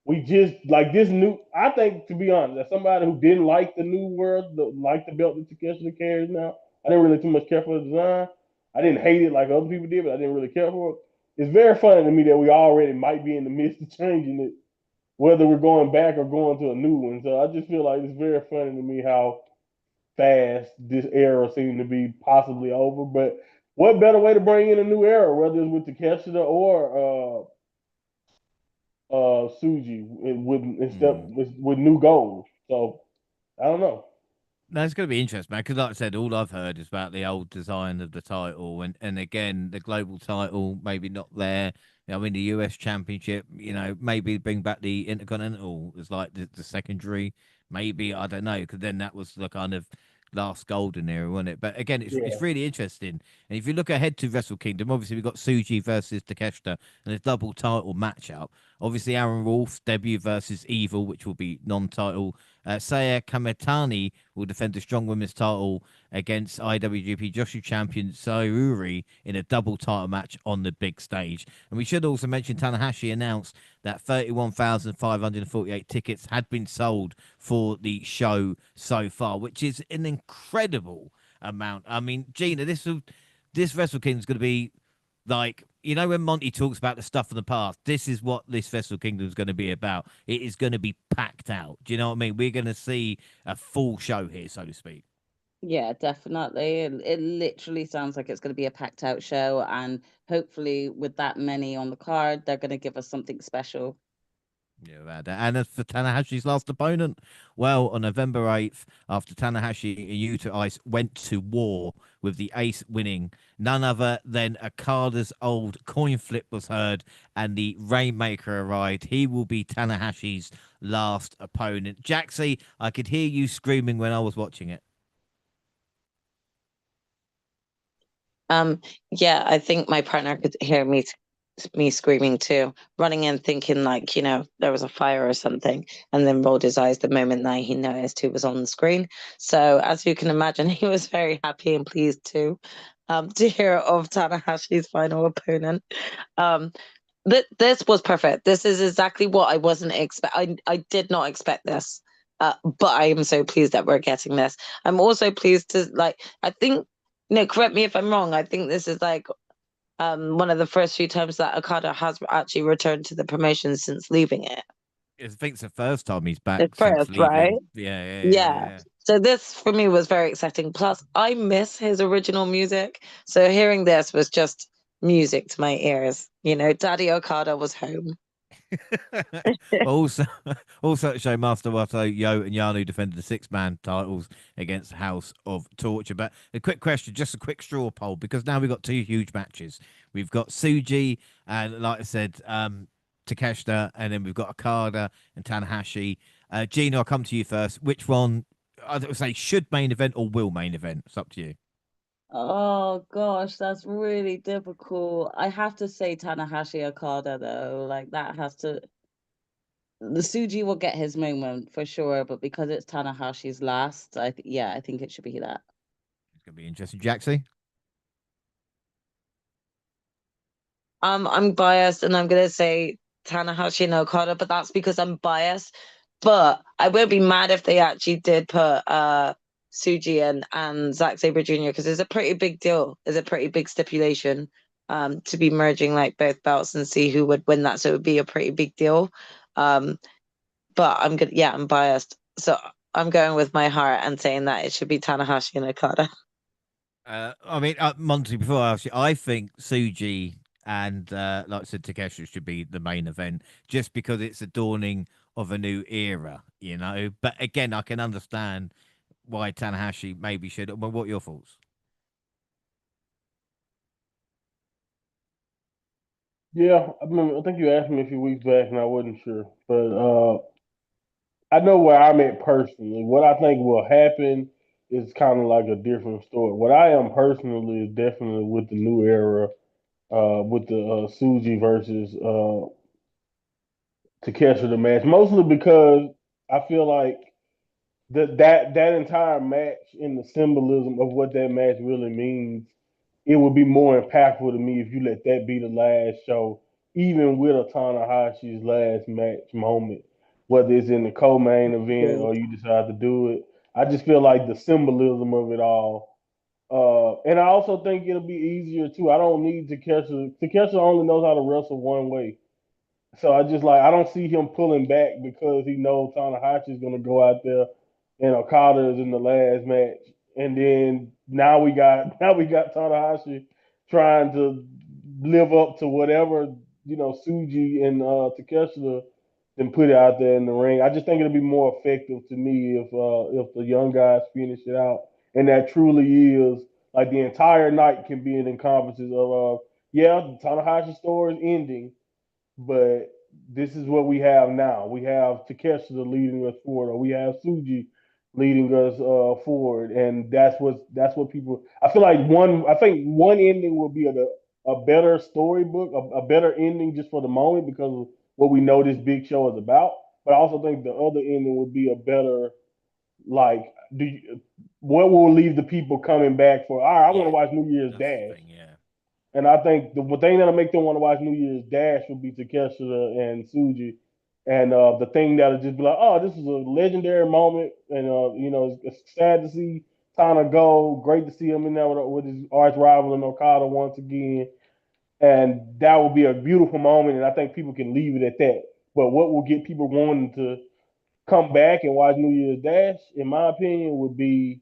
we just like this new. I think to be honest, as somebody who didn't like the new world, like the belt that Takeshita carries now, I didn't really too much care for the design. I didn't hate it like other people did, but I didn't really care for it. It's very funny to me that we already might be in the midst of changing it, whether we're going back or going to a new one. So I just feel like it's very funny to me how fast this era seemed to be possibly over. But what better way to bring in a new era, whether it's with Takeshita or Suji with instead with new goals. So I don't know. That's going to be interesting, man. Because, like I said, all I've heard is about the old design of the title, and again, the global title maybe not there. I mean, the US Championship, maybe bring back the Intercontinental as like the secondary. Maybe I don't know, because then that was the kind of last golden era, wasn't it? But again, it's Yeah, really interesting. And if you look ahead to Wrestle Kingdom, obviously we've got Suji versus Takeshita and a double title matchup. Obviously, Aaron Wolf's debut versus Evil, which will be non-title. Saya Kamitani will defend the strong women's title against IWGP Joshi champion Sayuri in a double title match on the big stage. And we should also mention Tanahashi announced that 31,548 tickets had been sold for the show so far, which is an incredible amount. I mean, Gina, this Wrestle Kingdom is going to be like, when Monty talks about the stuff of the past, this is what this Wrestle Kingdom is going to be about. It is going to be packed out. Do you know what I mean? We're going to see a full show here, so to speak. Yeah, definitely. It literally sounds like it's going to be a packed out show, and hopefully, with that many on the card, they're going to give us something special. Yeah, about that. And as for Tanahashi's last opponent, well, on November 8th, after Tanahashi and Yuta Ice went to war with the Ace winning, none other than Okada's old coin flip was heard and the Rainmaker arrived. He will be Tanahashi's last opponent. Jaxie, I could hear you screaming when I was watching it. Yeah, I think my partner could hear me screaming too, running in thinking like, there was a fire or something, and then rolled his eyes the moment that he noticed who was on the screen. So as you can imagine, he was very happy and pleased too. to hear of Tanahashi's final opponent. Um, this was perfect. This is exactly what I wasn't expect. I did not expect this. But I am so pleased that we're getting this. I'm also pleased to like. I think, correct me if I'm wrong. I think this is like one of the first few times that Okada has actually returned to the promotion since leaving it. I think it's the first time he's back The since first, right? leaving. Yeah, Yeah. yeah. So this for me was very exciting. Plus, I miss his original music. So hearing this was just music to my ears. Daddy Okada was home. also, also at show Master Wato, Yo, and Yano defended the six-man titles against House of Torture. But a quick question, just a quick straw poll, because now we've got two huge matches. We've got Tsuji and, like I said, Takeshita, and then we've got Okada and Tanahashi. Gino, I'll come to you first. Which one, I would say, should main event or will main event? It's up to you. Oh gosh, that's really difficult. I have to say Tanahashi Okada though. Like that has to the Suji will get his moment for sure, but because it's Tanahashi's last, I think it should be that. It's going to be interesting. Jaxie? I'm biased and I'm gonna say Tanahashi and Okada, but that's because I'm biased. But I won't be mad if they actually did put Suji and Zack Sabre Jr. because it's a pretty big deal. It's a pretty big stipulation to be merging like both belts and see who would win that. So it would be a pretty big deal. Um, but I'm biased. So I'm going with my heart and saying that it should be Tanahashi and Okada. I mean, Monty, before I ask you, I think Suji and, like I said, Takeshi should be the main event just because it's the dawning of a new era, But again, I can understand why Tanahashi maybe should. Well, what are your thoughts? Yeah, I think you asked me a few weeks back, and I wasn't sure, but I know where I'm at personally. What I think will happen is kind of like a different story. What I am personally is definitely with the new era, with the Suji versus Takeshi the match, mostly because I feel like that entire match and the symbolism of what that match really means, it would be more impactful to me if you let that be the last show, even with a Tanahashi's last match moment, whether it's in the co-main event or you decide to do it. I just feel like the symbolism of it all. And I also think it'll be easier too. I don't need Takeshi. Takeshi only knows how to wrestle one way. So I don't see him pulling back because he knows Tanahashi is gonna go out there and Okada is in the last match. And then now we got Tanahashi trying to live up to whatever, Suji and Takeshita then put it out there in the ring. I just think it'll be more effective to me if the young guys finish it out. And that truly is like the entire night can be an encompasses of yeah, the Tanahashi story is ending, but this is what we have now. We have Takeshita leading us forward, or we have Suji leading us forward, and that's what people. I feel like I think one ending will be a better storybook, a better ending just for the moment because of what we know this big show is about. But I also think the other ending would be a better like what will leave the people coming back for. All right, I want to Yeah, watch New Year's that's the Dash. thing. Yeah. And I think the thing that'll make them want to watch New Year's Dash will be Takeshita and Suji. And the thing that'll just be like, oh, this is a legendary moment. And, it's sad to see Tana go. Great to see him in there with his arch rival in Okada once again. And that will be a beautiful moment. And I think people can leave it at that. But what will get people wanting to come back and watch New Year's Dash, in my opinion, would be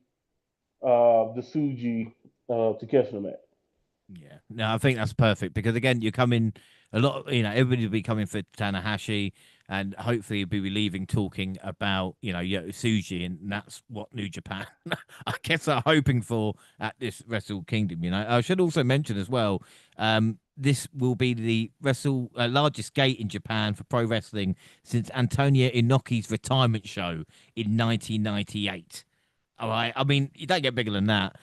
the Suji Takeshita match. Yeah, no, I think that's perfect because again, you're coming a lot. Everybody will be coming for Tanahashi, and hopefully, you'll be leaving talking about Suji, and that's what New Japan, I guess, are hoping for at this Wrestle Kingdom. I should also mention as well, this will be the largest gate in Japan for pro wrestling since Antonio Inoki's retirement show in 1998. All right. I mean, you don't get bigger than that.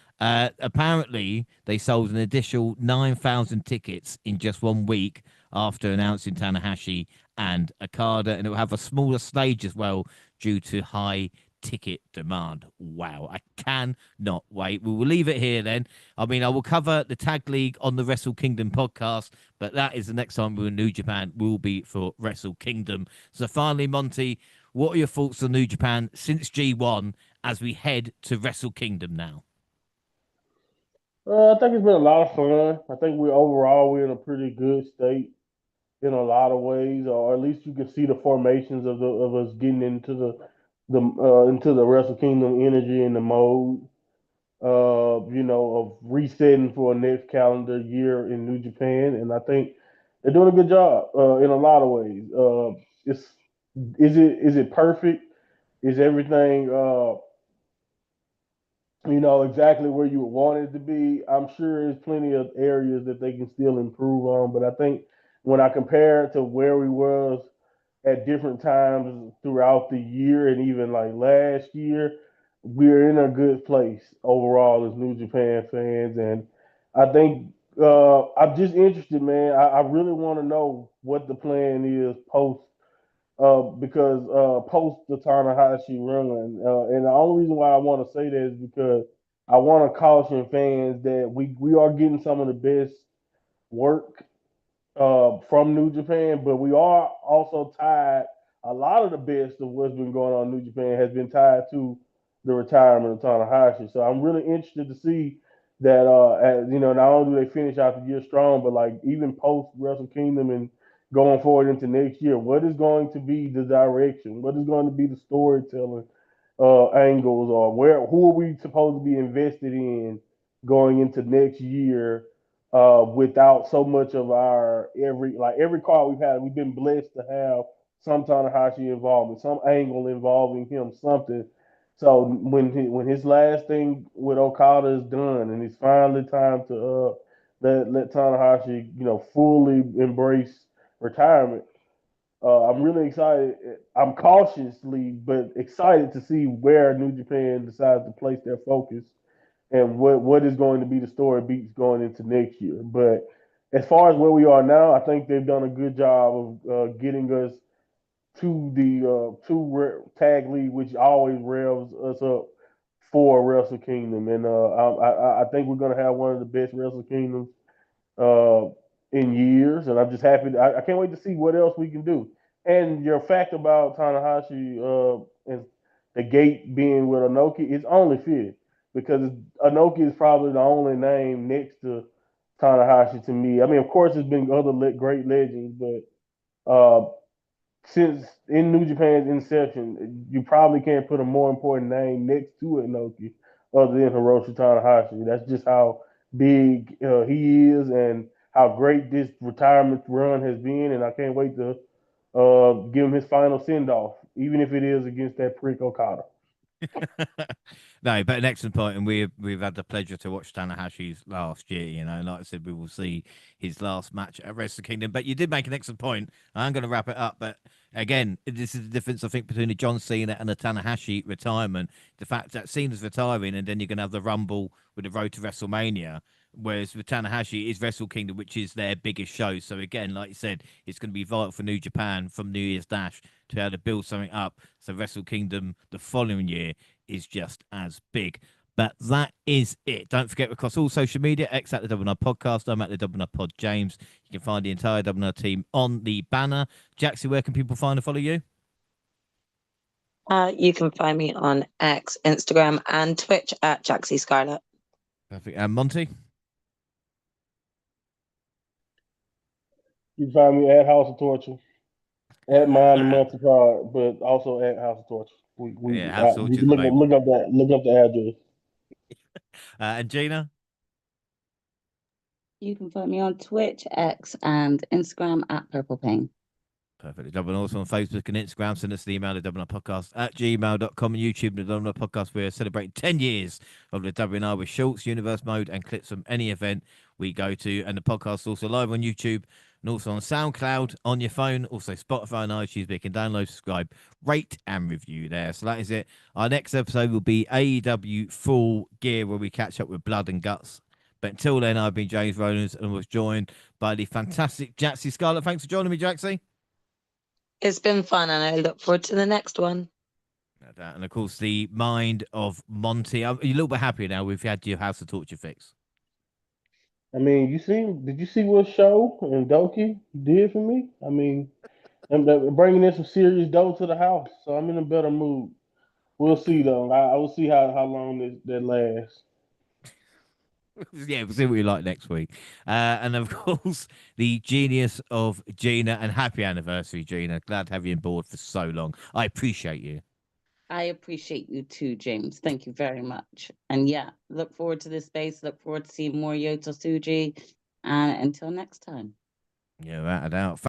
Apparently, they sold an additional 9,000 tickets in just 1 week after announcing Tanahashi and Okada, and it will have a smaller stage as well due to high ticket demand. Wow, I cannot wait. We will leave it here then. I mean, I will cover the Tag League on the Wrestle Kingdom podcast, but that is the next time we're in New Japan will be for Wrestle Kingdom. So finally, Monty, what are your thoughts on New Japan since G1 as we head to Wrestle Kingdom now? I think it's been a lot of fun. I think we're in a pretty good state in a lot of ways, or at least you can see the formations of us getting into the Wrestle Kingdom energy and the mode. Of resetting for a next calendar year in New Japan, and I think they're doing a good job in a lot of ways. It's is it perfect? Is everything exactly where you would want it to be? I'm sure there's plenty of areas that they can still improve on, but I think when I compare it to where we was at different times throughout the year and even like last year, we're in a good place overall as New Japan fans. And I think I'm just interested, man. I really want to know what the plan is because post the Tanahashi run. And the only reason why I want to say that is because I want to caution fans that we are getting some of the best work from New Japan, but we are also tied. A lot of the best of what's been going on in New Japan has been tied to the retirement of Tanahashi. So I'm really interested to see that, not only do they finish out the year strong, but like even post Wrestle Kingdom and going forward into next year, what is going to be the direction? What is going to be the storytelling angles, or who are we supposed to be invested in going into next year? Without so much of our every card we've had, we've been blessed to have some Tanahashi involvement, some angle involving him, something. So when his last thing with Okada is done, and it's finally time to let Tanahashi fully embrace retirement, I'm really excited. I'm cautiously but excited to see where New Japan decides to place their focus and what is going to be the story beats going into next year. But as far as where we are now, I think they've done a good job of getting us to the tag league, which always revs us up for Wrestle Kingdom, and I think we're going to have one of the best Wrestle Kingdoms uh, in years, and I'm just happy. I can't wait to see what else we can do. And your fact about Tanahashi and the gate being with Anoki is only fair because Anoki is probably the only name next to Tanahashi to me. I mean, of course, there's been other great legends, but since in New Japan's inception, you probably can't put a more important name next to Inoki other than Hiroshi Tanahashi. That's just how big he is and how great this retirement run has been. And I can't wait to give him his final send off, even if it is against that prick Okada. No, but an excellent point, and we've had the pleasure to watch Tanahashi's last year. Like I said, we will see his last match at Wrestle Kingdom. But you did make an excellent point. I'm going to wrap it up, but again, this is the difference I think between the John Cena and the Tanahashi retirement. The fact that Cena's retiring, and then you're going to have the Rumble with the road to WrestleMania. Whereas with Tanahashi, it's Wrestle Kingdom, which is their biggest show. So again, like you said, it's going to be vital for New Japan from New Year's Dash to be able to build something up. So Wrestle Kingdom the following year is just as big. But that is it. Don't forget, across all social media, X at the WNR Podcast. I'm at the WNR Pod James. You can find the entire WNR team on the banner. Jaxie, where can people find and follow you? You can find me on X, Instagram, and Twitch at Jaxie Scarlett. Perfect. And Monty? You can find me at House of Torture, at Mine and Monty Card, but also at House of Torture. House of You Torture can is available. look up the address. And Gina? You can find me on Twitch, X, and Instagram at Purple Pain. Perfect. Double also on Facebook and Instagram. Send us the email at podcast at gmail.com and YouTube. The WNR Podcast. We're celebrating 10 years of the WNR with shorts, universe mode, and clips from any event we go to. And the podcast is also live on YouTube and also on SoundCloud on your phone, also Spotify and iTunes. You can download, subscribe, rate, and review there. So that is it. Our next episode will be AEW Full Gear, where we catch up with Blood and Guts. But until then, I've been James Rowlands and was joined by the fantastic Jaxie Scarlett. Thanks for joining me, Jaxie. It's been fun, and I look forward to the next one. And of course, the mind of Monty. Are you a little bit happier now? We've had your House of Torture fix. I mean, did you see what Show and Doki did for me? I mean, they're bringing in some serious dough to the house, so I'm in a better mood. We'll see though. I will see how long that lasts. Yeah, we'll see what you like next week. And of course, the genius of Gina, and happy anniversary, Gina. Glad to have you on board for so long. I appreciate you. I appreciate you too, James. Thank you very much. And yeah, look forward to this space. Look forward to seeing more Yota Suji. And until next time. Yeah, without a doubt.